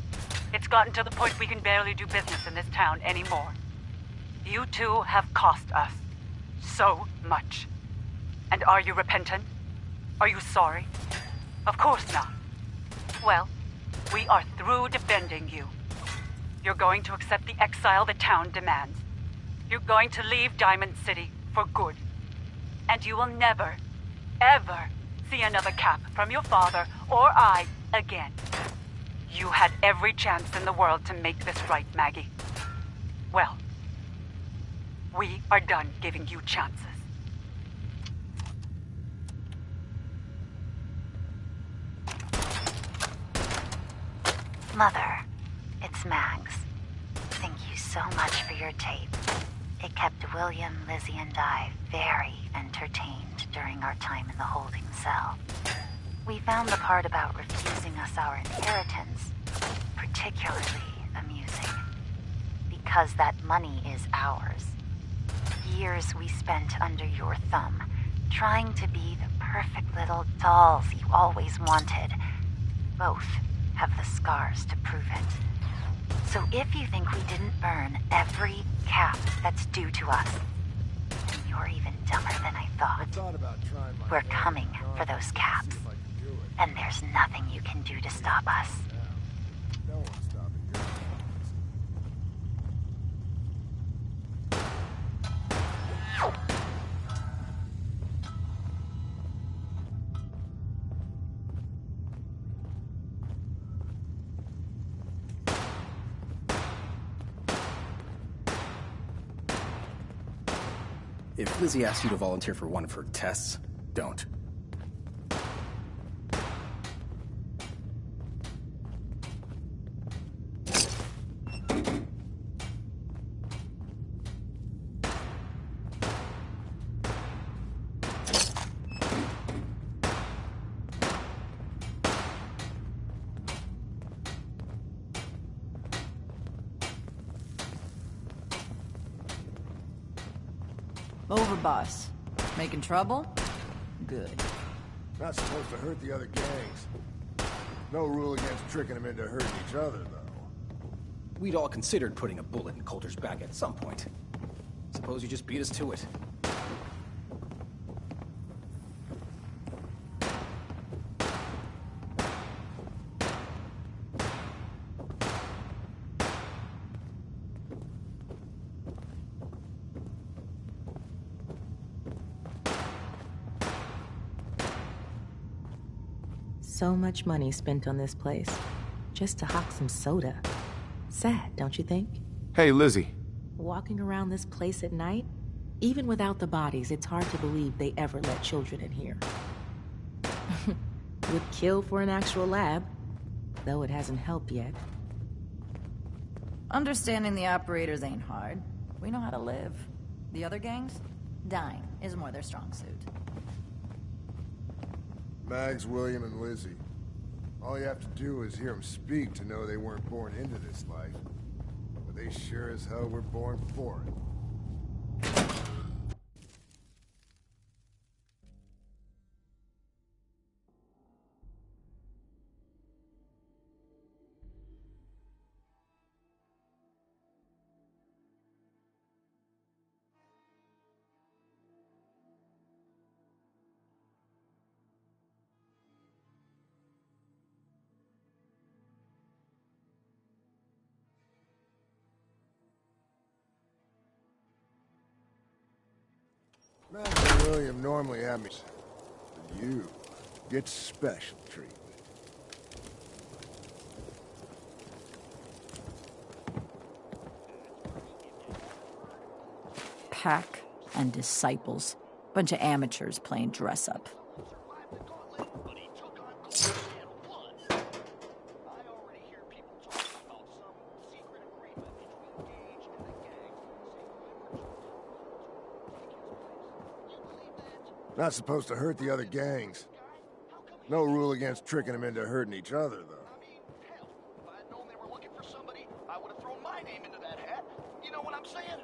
It's gotten to the point we can barely do business in this town anymore. You two have cost us so much. And are you repentant? Are you sorry? Of course not. Well, we are through defending you. You're going to accept the exile the town demands. You're going to leave Diamond City for good. And you will never, ever see another cap from your father or I again. You had every chance in the world to make this right, Maggie. Well, we are done giving you chances. Mother, it's Mags. Thank you so much for your tape. It kept William, Lizzie, and I very entertained during our time in the holding cell. We found the part about refusing us our inheritance particularly amusing. Because that money is ours. Years we spent under your thumb, trying to be the perfect little dolls you always wanted. Both have the scars to prove it. So if you think we didn't burn every cap that's due to us, then you're even dumber than I thought. We're coming for those caps. And there's nothing you can do to stop us. No one's stopping you. If Lizzie asks you to volunteer for one of her tests, don't. Over, boss. Making trouble? Good. Not supposed to hurt the other gangs. No rule against tricking them into hurting each other, though. We'd all considered putting a bullet in Coulter's back at some point. Suppose you just beat us to it. So much money spent on this place, just to hawk some soda. Sad, don't you think? Hey, Lizzie. Walking around this place at night, even without the bodies, it's hard to believe they ever let children in here. Would kill for an actual lab, though it hasn't helped yet. Understanding the operators ain't hard. We know how to live. The other gangs? Dying is more their strong suit. Mags, William, and Lizzie. All you have to do is hear them speak to know they weren't born into this life. But they sure as hell were born for it. Mags and William normally have me, but you get special treatment. Pack and disciples. Bunch of amateurs playing dress up. Not supposed to hurt the other gangs. No rule against tricking them into hurting each other, though. You know what I'm saying?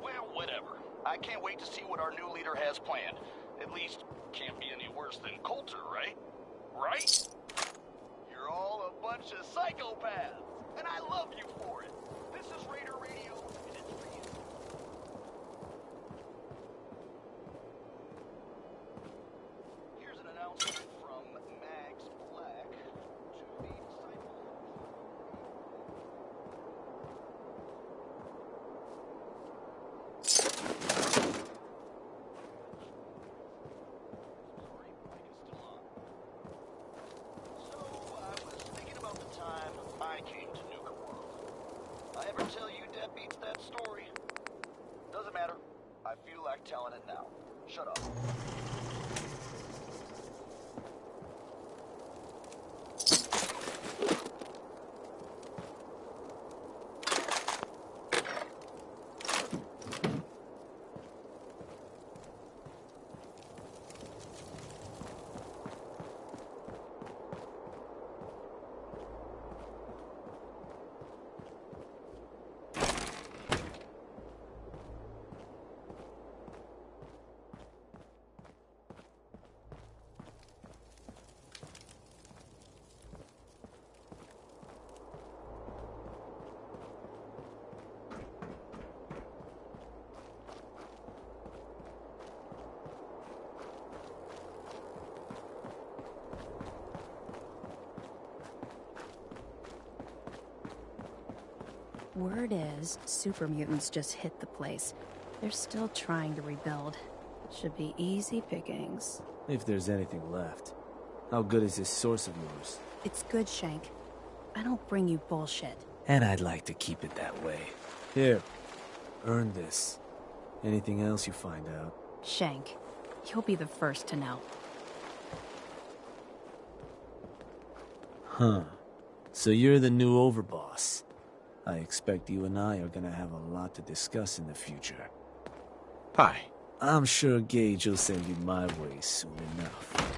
Well, whatever. I can't wait to see what our new leader has planned. At least, can't be any worse than Coulter, right? Right? You're all a bunch of psychopaths, and I love you for it. This is Raider Radio, and it's for you. Here's an announcement from Mags Black to the disciple. I came to Nuka World. I ever tell you deadbeats that story? Doesn't matter. I feel like telling it now. Shut up. Word is, super mutants just hit the place. They're still trying to rebuild. Should be easy pickings. If there's anything left. How good is this source of yours? It's good, Shank. I don't bring you bullshit. And I'd like to keep it that way. Here, earn this. Anything else you find out? Shank, you'll be the first to know. Huh. So you're the new overboss. I expect you and I are gonna have a lot to discuss in the future. Hi. I'm sure Gage will send you my way soon enough.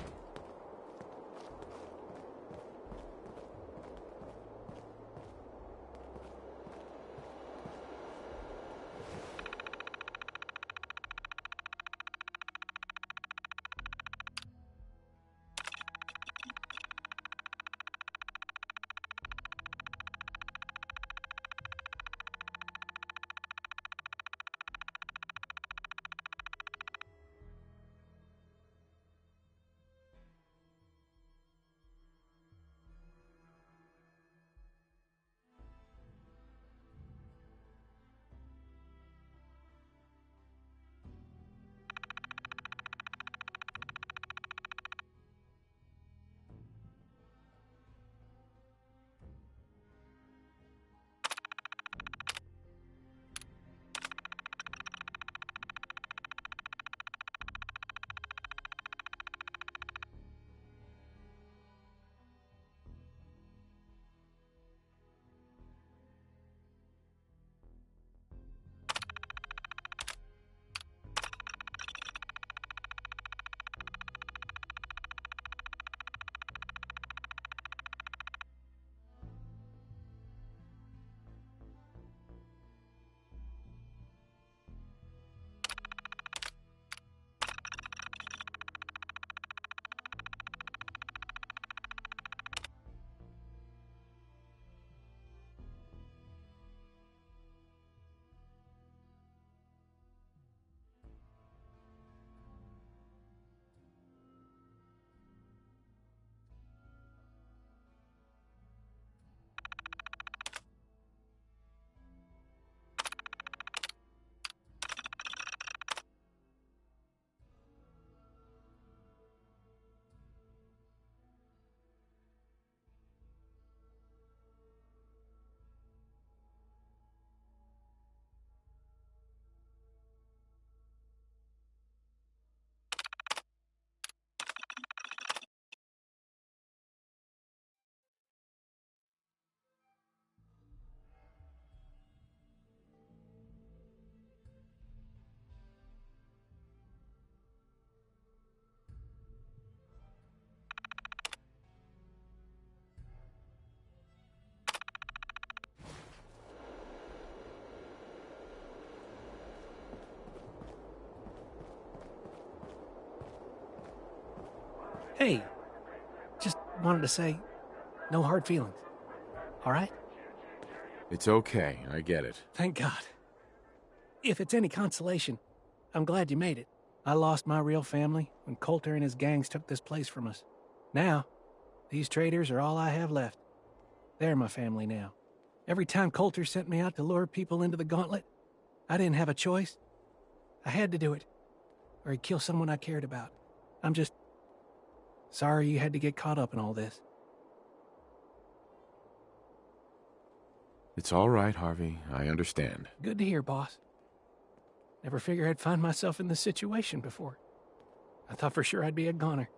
Hey, just wanted to say, no hard feelings. All right? It's okay. I get it. Thank God. If it's any consolation, I'm glad you made it. I lost my real family when Coulter and his gangs took this place from us. Now, these traitors are all I have left. They're my family now. Every time Coulter sent me out to lure people into the gauntlet, I didn't have a choice. I had to do it, or he'd kill someone I cared about. I'm just sorry you had to get caught up in all this. It's all right, Harvey. I understand. Good to hear, boss. Never figured I'd find myself in this situation before. I thought for sure I'd be a goner.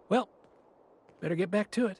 Well, better get back to it.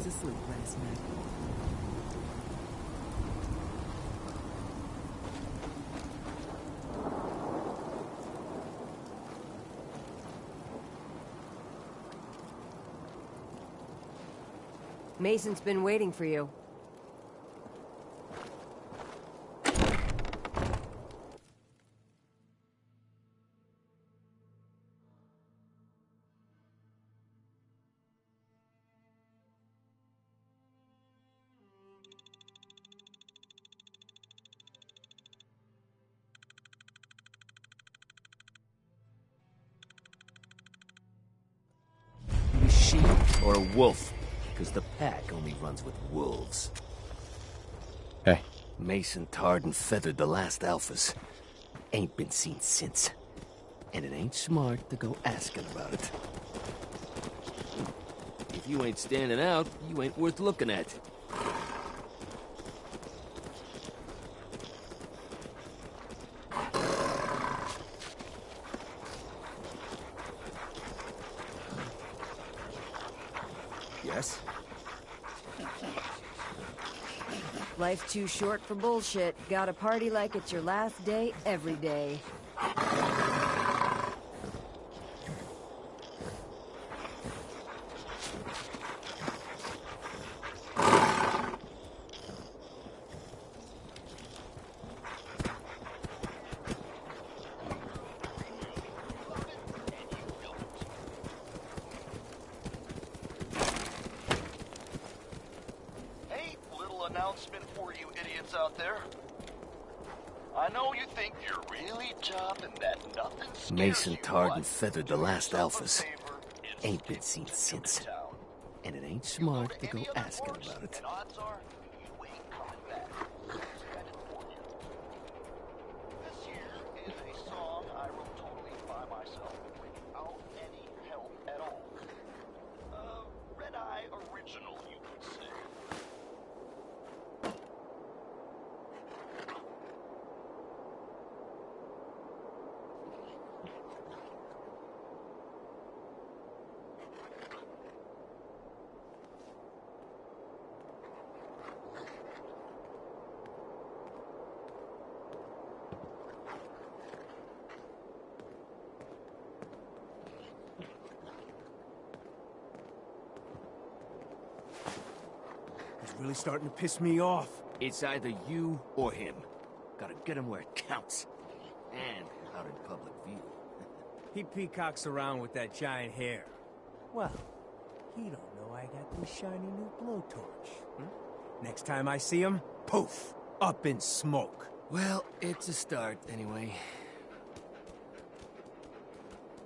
was asleep last night. Mason's been waiting for you. You a sheep or a wolf? Because the pack only runs with wolves. Hey. Mason tarred and feathered the last alphas. Ain't been seen since. And it ain't smart to go asking about it. If you ain't standing out, you ain't worth looking at. Yes? Life's too short for bullshit. Gotta party like it's your last day every day. Announcement for you idiots out there. I know you think you're really tough and that nothing scares Mason tarred and feathered the last alphas. Ain't been seen since. And it ain't smart to go asking about it. Odds are you ain't coming back. This here is a song I wrote totally by myself without any help at all. Red-Eye original, you could say. Really starting to piss me off. It's either you or him. Gotta get him where it counts. And out in public view. He peacocks around with that giant hair. Well, he don't know I got this shiny new blowtorch. Next time I see him, poof, up in smoke. Well, it's a start anyway.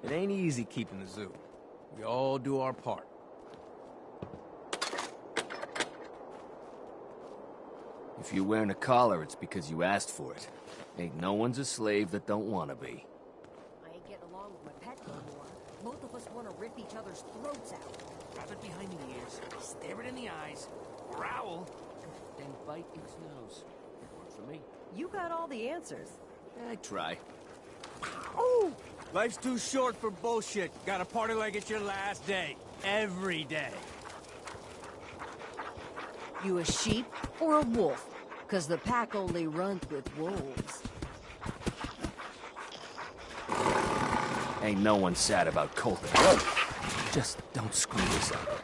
It ain't easy keeping the zoo. We all do our part. If you're wearing a collar, it's because you asked for it. Ain't no one's a slave that don't want to be. I ain't getting along with my pet no more. Both of us want to rip each other's throats out. Grab it behind the ears, stare it in the eyes, growl, then bite its nose. Works for me. You got all the answers. I try. Ooh! Life's too short for bullshit. Gotta party like it's your last day. Every day. You a sheep or a wolf? Because the pack only runs with wolves. Ain't no one sad about Colton. Just don't screw this up.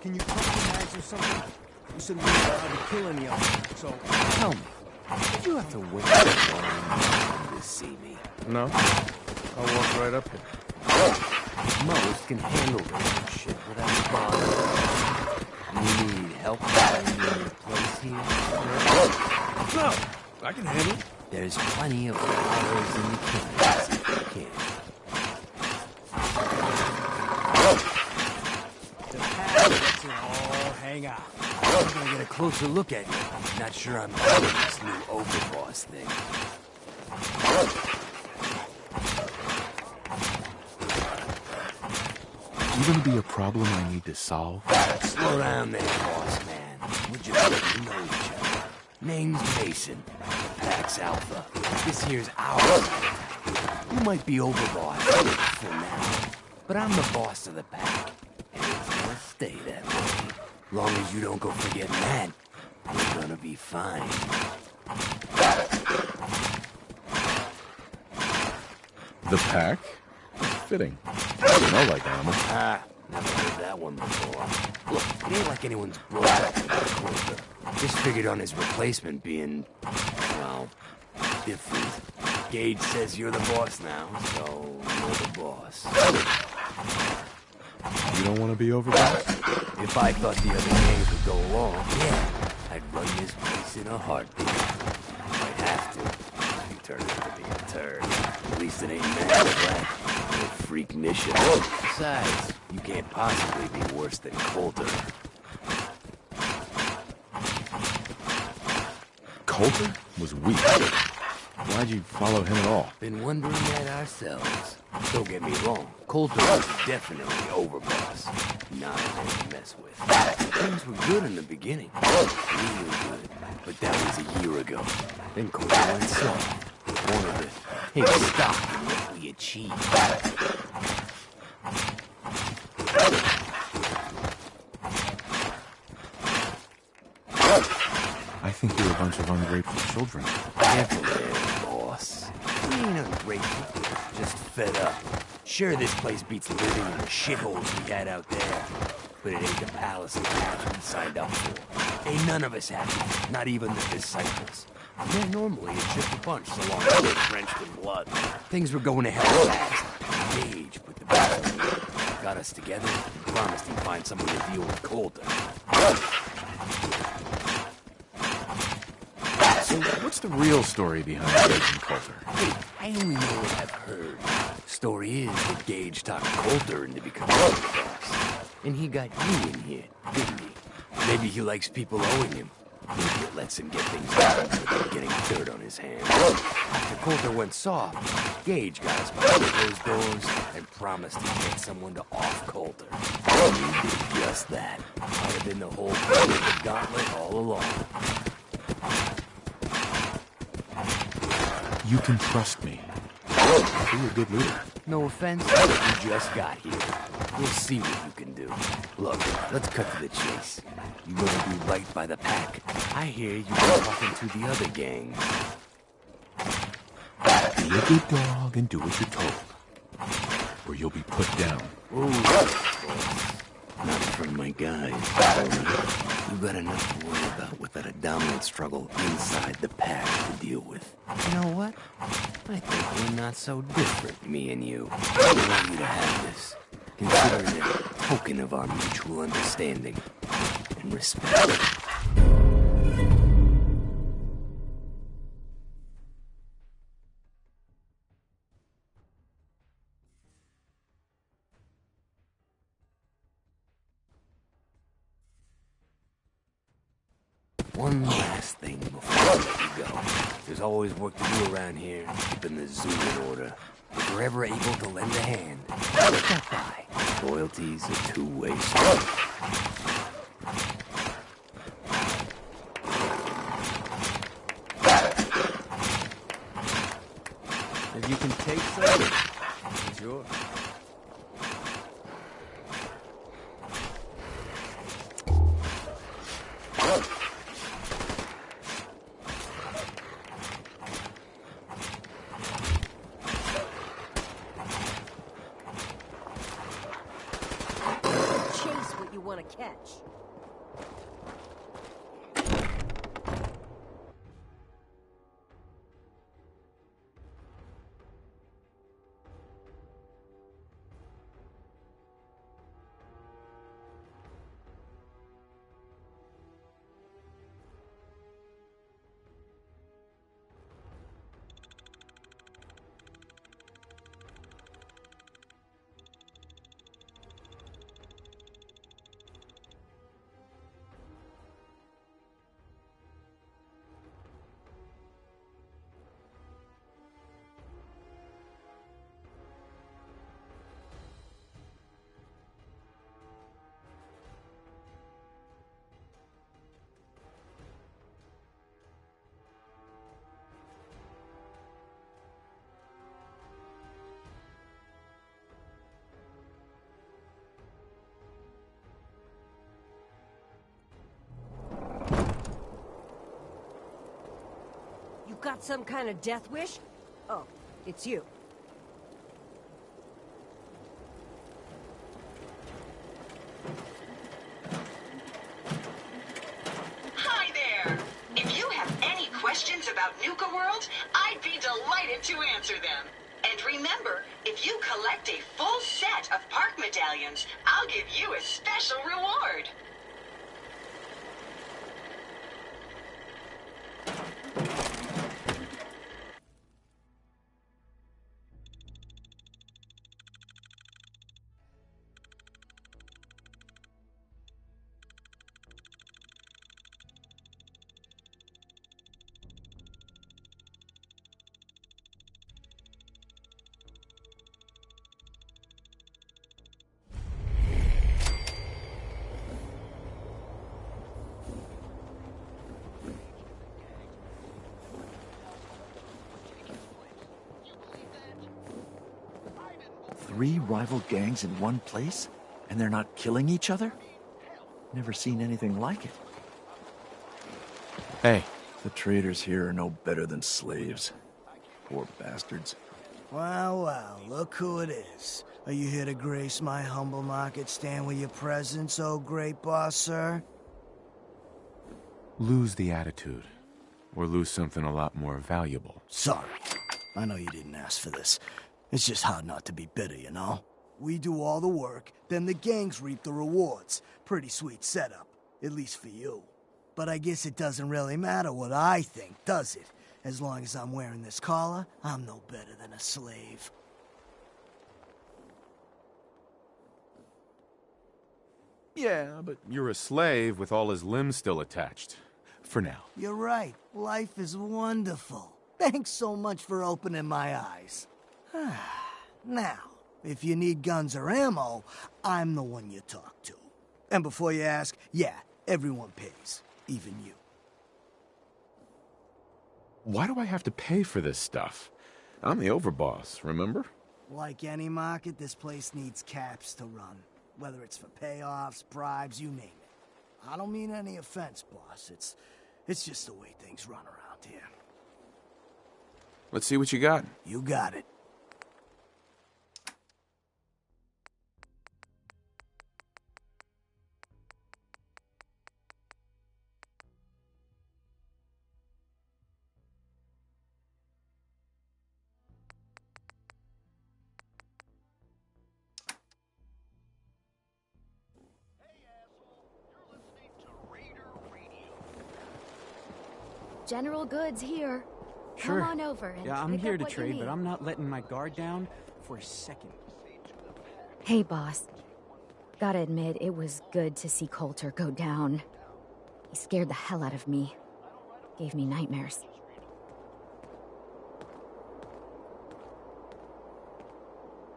Can you compromise or something? You shouldn't be allowed to kill any of them, so... Tell me, did you have to wait so long to see me? No. I'll walk right up here. Most can handle this shit without bother. You need help finding your place here? No, I can handle it. There's plenty of flowers in the canvas if you can. The pack lets it all Hang on. I'm gonna get a closer look at you. Not sure I'm into this new overboss thing. You gonna be a problem I need to solve? Slow down there, boss man. We just let you know each other. Name's Mason. Pax Alpha. This here's our side. You might be overboss for now, but I'm the boss of the pack. And it's gonna stay that way. Long as you don't go forgetting that, we're gonna be fine. The pack? Fitting. Smell like animals. Ah, never heard that one before. Look, it ain't like anyone's brought up about Coulter. Just figured on his replacement being, well, different. Gage says you're the boss now, so you're the boss. You don't want to be overboss? If I thought the other gangs would go along, yeah, I'd run this place in a heartbeat. Might have to. If you turn out to be a turd. At least it ain't Man Black or Freak Nisha. Besides, you can't possibly be worse than Coulter. Coulter was weak. Why'd you follow him at all? Been wondering that ourselves. Don't get me wrong, Coulter was definitely overboss. Not a man to mess with. Things were good in the beginning. Real good. But that was a year ago. Then Coulter went soft. Wanted to take stock in what we achieved. I think you're a bunch of ungrateful children. Careful there, boss. We ain't ungrateful, just fed up. Sure, this place beats living in the shitholes we had out there, but it ain't the palace of cash we signed up for. Ain't none of us happy, not even the disciples. Yeah, normally it's just a bunch so long as we're drenched in blood. Things were going to hell fast. Gage put the best on me, got us together, and promised he'd find someone to deal with Coulter. So what's the real story behind Gage and Coulter? Hey, I only know what I've heard. Story is that Gage talked Coulter into becoming the boss. And he got you in here, didn't he? Maybe he likes people owing him. Maybe it lets him get things done without getting dirt on his hands. After Coulter went soft, Gage got us behind those doors and promised he'd get someone to off Coulter. And he did just that. Might have been the whole point of the gauntlet all along. You can trust me. You're a good leader. No offense, you just got here. We'll see what you can do. Look, let's cut to the chase. You're gonna do right by the pack. I hear you've been talking to the other gang. Be a good dog and do what you're told, or you'll be put down. Ooh, not in front of my guys. You got enough to worry about without a dominant struggle inside the pack to deal with. You know what? I think we're not so different, me and you. I want you to have this. Consider it a token of our mutual understanding and respect. One last thing before I let you go. There's always work to do around here, keeping the zoo in order. If we're ever able to lend a hand, stop by. Loyalty's a two-way street. If you can take some, it's yours. Catch. got some kind of death wish? Oh, it's you. Hi there! If you have any questions about Nuka World, I'd be delighted to answer them. And remember, if you collect a full set of park medallions, I'll give you a special reward. Three rival gangs in one place? And they're not killing each other? Never seen anything like it. Hey. The traders here are no better than slaves. Poor bastards. Well, well, look who it is. Are you here to grace my humble market stand with your presence, oh great boss, sir? Lose the attitude. Or lose something a lot more valuable. Sorry. I know you didn't ask for this. It's just hard not to be bitter, you know? We do all the work, then the gangs reap the rewards. Pretty sweet setup, at least for you. But I guess it doesn't really matter what I think, does it? As long as I'm wearing this collar, I'm no better than a slave. Yeah, but you're a slave with all his limbs still attached. For now. You're right. Life is wonderful. Thanks so much for opening my eyes. Now, if you need guns or ammo, I'm the one you talk to. And before you ask, yeah, everyone pays. Even you. Why do I have to pay for this stuff? I'm the overboss, remember? Like any market, this place needs caps to run. Whether it's for payoffs, bribes, you name it. I don't mean any offense, boss. It's just the way things run around here. Let's see what you got. You got it. General Goods here. Sure. Come on over and yeah, I'm pick here up to what you trade, but need. I'm not letting my guard down for a second. Hey, boss. Gotta admit, it was good to see Coulter go down. He scared the hell out of me. Gave me nightmares.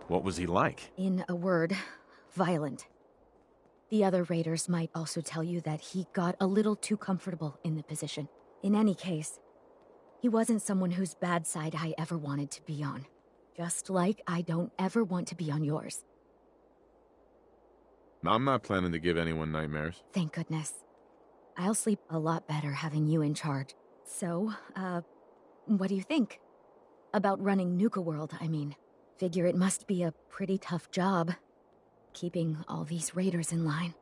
What was he like? In a word, violent. The other raiders might also tell you that he got a little too comfortable in the position. In any case, he wasn't someone whose bad side I ever wanted to be on. Just like I don't ever want to be on yours. I'm not planning to give anyone nightmares. Thank goodness. I'll sleep a lot better having you in charge. So, what do you think? About running Nuka World, I mean. Figure it must be a pretty tough job, keeping all these raiders in line.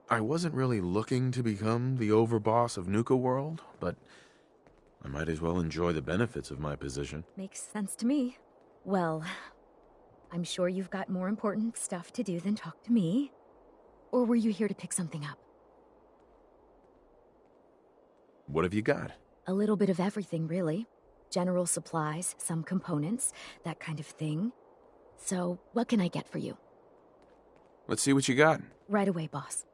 I wasn't really looking to become the overboss of Nuka World, but I might as well enjoy the benefits of my position. Makes sense to me. Well, I'm sure you've got more important stuff to do than talk to me. Or were you here to pick something up? What have you got? A little bit of everything, really. General supplies, some components, that kind of thing. So, what can I get for you? Let's see what you got. Right away, boss.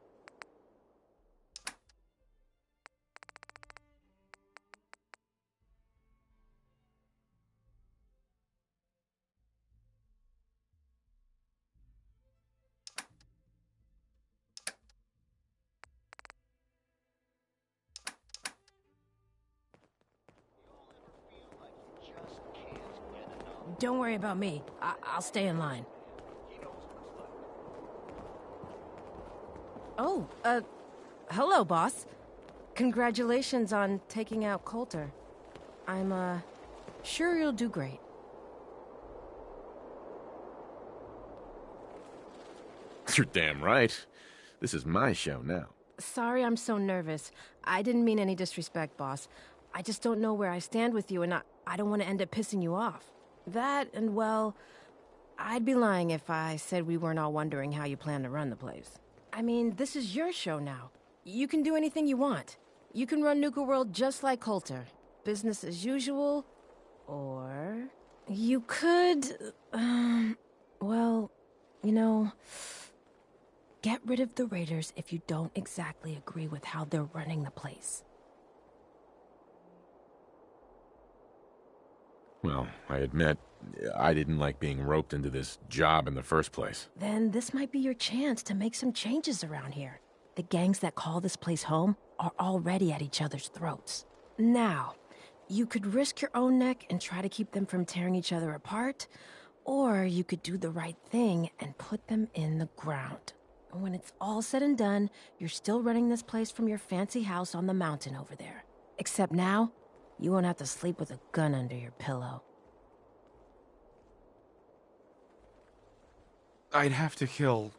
Don't worry about me. I'll stay in line. Oh, hello, boss. Congratulations on taking out Coulter. I'm, sure you'll do great. You're damn right. This is my show now. Sorry I'm so nervous. I didn't mean any disrespect, boss. I just don't know where I stand with you, and I don't want to end up pissing you off. That, and well, I'd be lying if I said we weren't all wondering how you plan to run the place. I mean, this is your show now. You can do anything you want. You can run Nuka World just like Coulter. Business as usual, or you could, well, you know, get rid of the Raiders if you don't exactly agree with how they're running the place. Well, I admit, I didn't like being roped into this job in the first place. Then this might be your chance to make some changes around here. The gangs that call this place home are already at each other's throats. Now, you could risk your own neck and try to keep them from tearing each other apart, or you could do the right thing and put them in the ground. When it's all said and done, you're still running this place from your fancy house on the mountain over there. Except now, you won't have to sleep with a gun under your pillow. I'd have to kill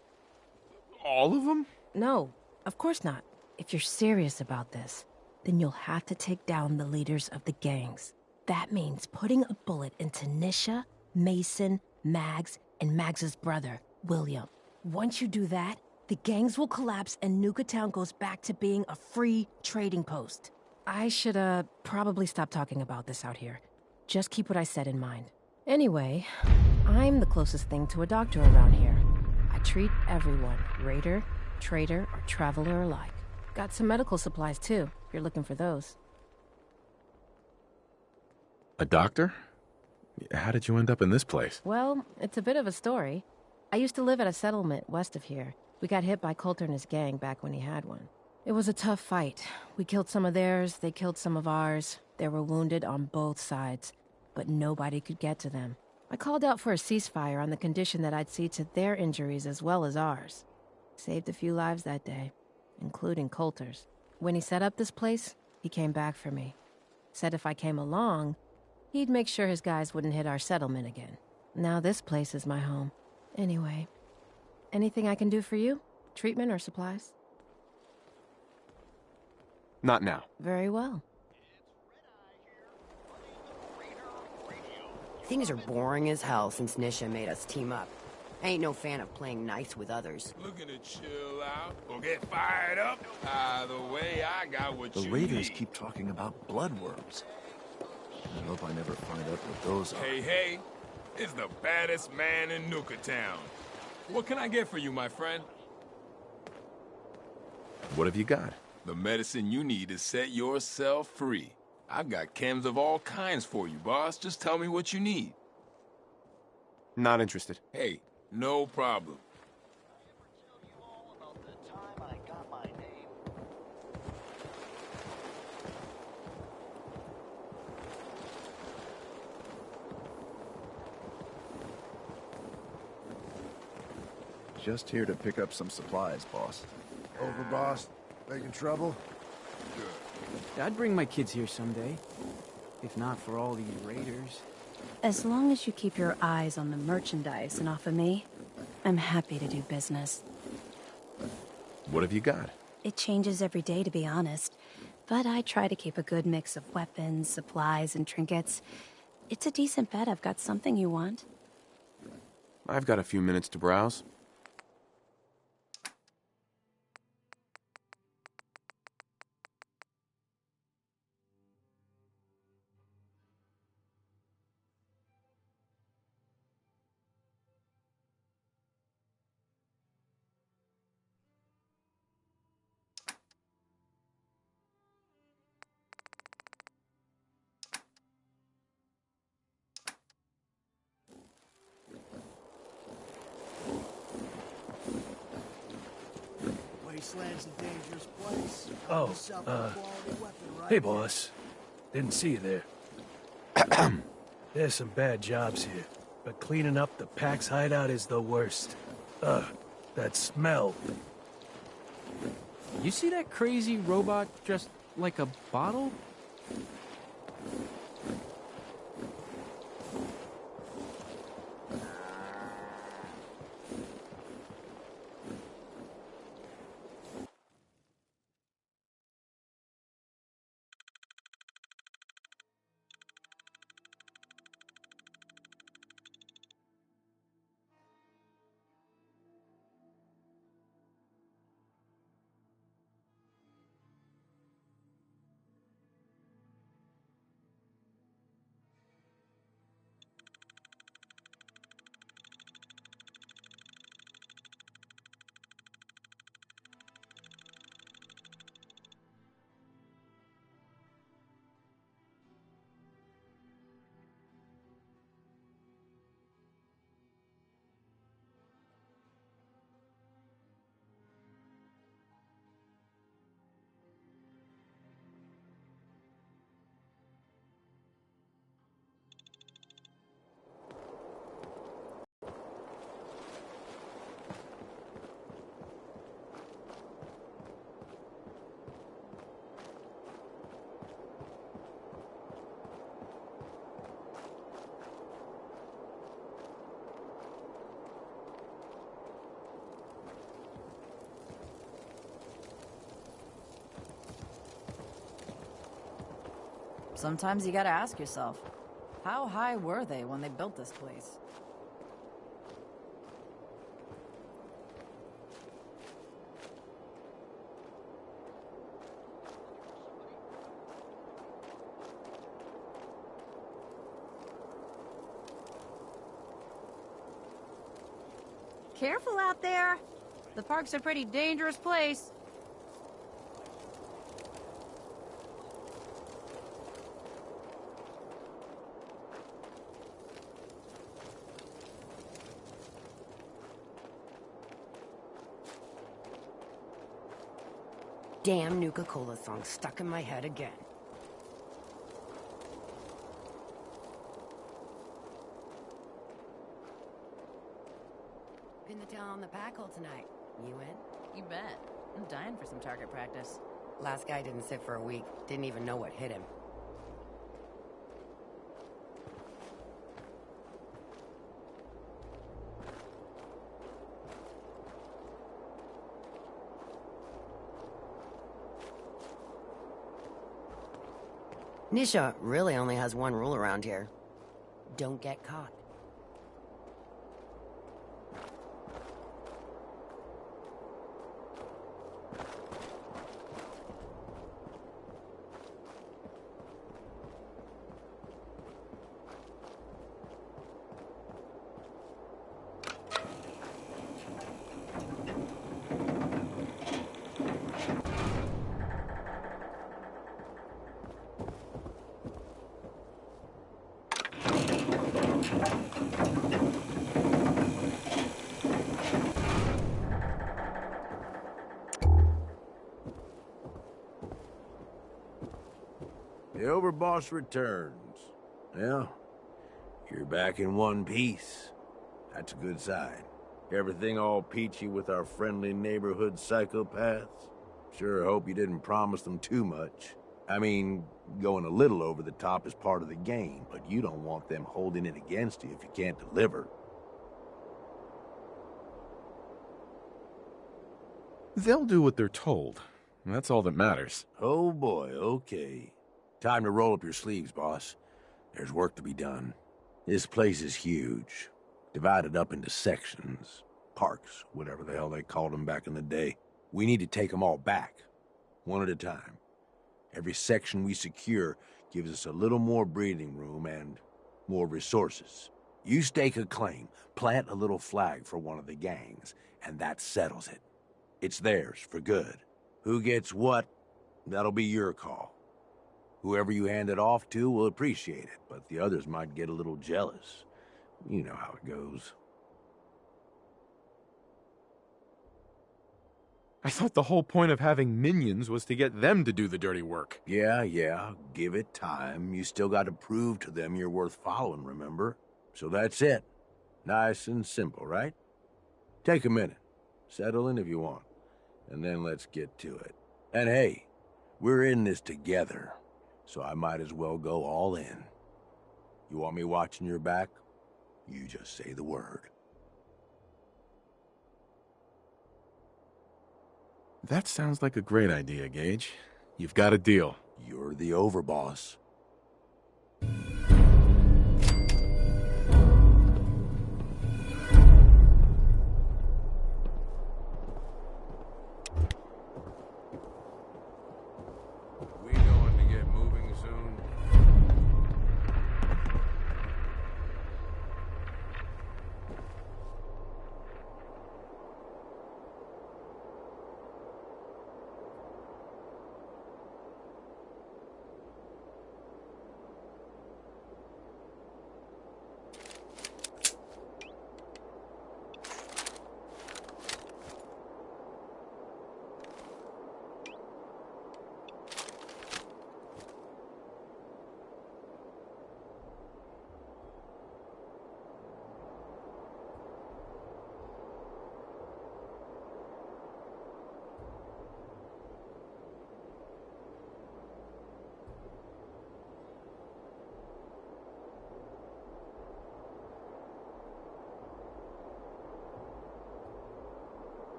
all of them? No, of course not. If you're serious about this, then you'll have to take down the leaders of the gangs. That means putting a bullet into Nisha, Mason, Mags, and Mags's brother, William. Once you do that, the gangs will collapse and Nuka Town goes back to being a free trading post. I should, probably stop talking about this out here. Just keep what I said in mind. Anyway, I'm the closest thing to a doctor around here. I treat everyone, raider, trader, or traveler alike. Got some medical supplies, too, if you're looking for those. A doctor? How did you end up in this place? Well, it's a bit of a story. I used to live at a settlement west of here. We got hit by Coulter and his gang back when he had one. It was a tough fight. We killed some of theirs, they killed some of ours. There were wounded on both sides, but nobody could get to them. I called out for a ceasefire on the condition that I'd see to their injuries as well as ours. Saved a few lives that day, including Coulter's. When he set up this place, he came back for me. Said if I came along, he'd make sure his guys wouldn't hit our settlement again. Now this place is my home. Anyway, anything I can do for you? Treatment or supplies? Not now. Very well. Things are boring as hell since Nisha made us team up. I ain't no fan of playing nice with others. Looking to chill out or get fired up? Either way, I got what you need. The Raiders keep talking about bloodworms. I hope I never find out what those are. Hey, it's the baddest man in Nuka Town. What can I get for you, my friend? What have you got? The medicine you need to set yourself free. I've got chems of all kinds for you, boss. Just tell me what you need. Not interested. Hey, no problem. Just here to pick up some supplies, boss. Over, boss. Making trouble? I'd bring my kids here someday. If not for all these raiders. As long as you keep your eyes on the merchandise and off of me, I'm happy to do business. What have you got? It changes every day, to be honest. But I try to keep a good mix of weapons, supplies, and trinkets. It's a decent bet I've got something you want. I've got a few minutes to browse. Wasteland's a dangerous place. Oh, Yourself a quality weapon, right? Hey, boss. Didn't see you there. There's some bad jobs here, but cleaning up the Pack's hideout is the worst. Ugh, that smell. You see that crazy robot dressed like a bottle? Sometimes you gotta ask yourself, how high were they when they built this place? Careful out there. The park's a pretty dangerous place. Damn Nuka-Cola song stuck in my head again. Pin the tail on the pack hole tonight. You in? You bet. I'm dying for some target practice. Last guy didn't sit for a week. Didn't even know what hit him. Nisha really only has one rule around here. Don't get caught. The Overboss returns. Well, you're back in one piece. That's a good sign. Everything all peachy with our friendly neighborhood psychopaths? Sure hope you didn't promise them too much. I mean, going a little over the top is part of the game, but you don't want them holding it against you if you can't deliver. They'll do what they're told. That's all that matters. Oh boy, okay. Time to roll up your sleeves, boss. There's work to be done. This place is huge. Divided up into sections. Parks, whatever the hell they called them back in the day. We need to take them all back. One at a time. Every section we secure gives us a little more breathing room and more resources. You stake a claim, plant a little flag for one of the gangs, and that settles it. It's theirs for good. Who gets what, that'll be your call. Whoever you hand it off to will appreciate it, but the others might get a little jealous. You know how it goes. I thought the whole point of having minions was to get them to do the dirty work. Yeah, give it time. You still got to prove to them you're worth following, remember? So that's it. Nice and simple, right? Take a minute. Settle in if you want. and then let's get to it. And hey, we're in this together, so I might as well go all in. You want me watching your back? You just say the word. That sounds like a great idea, Gage. You've got a deal. You're the overboss.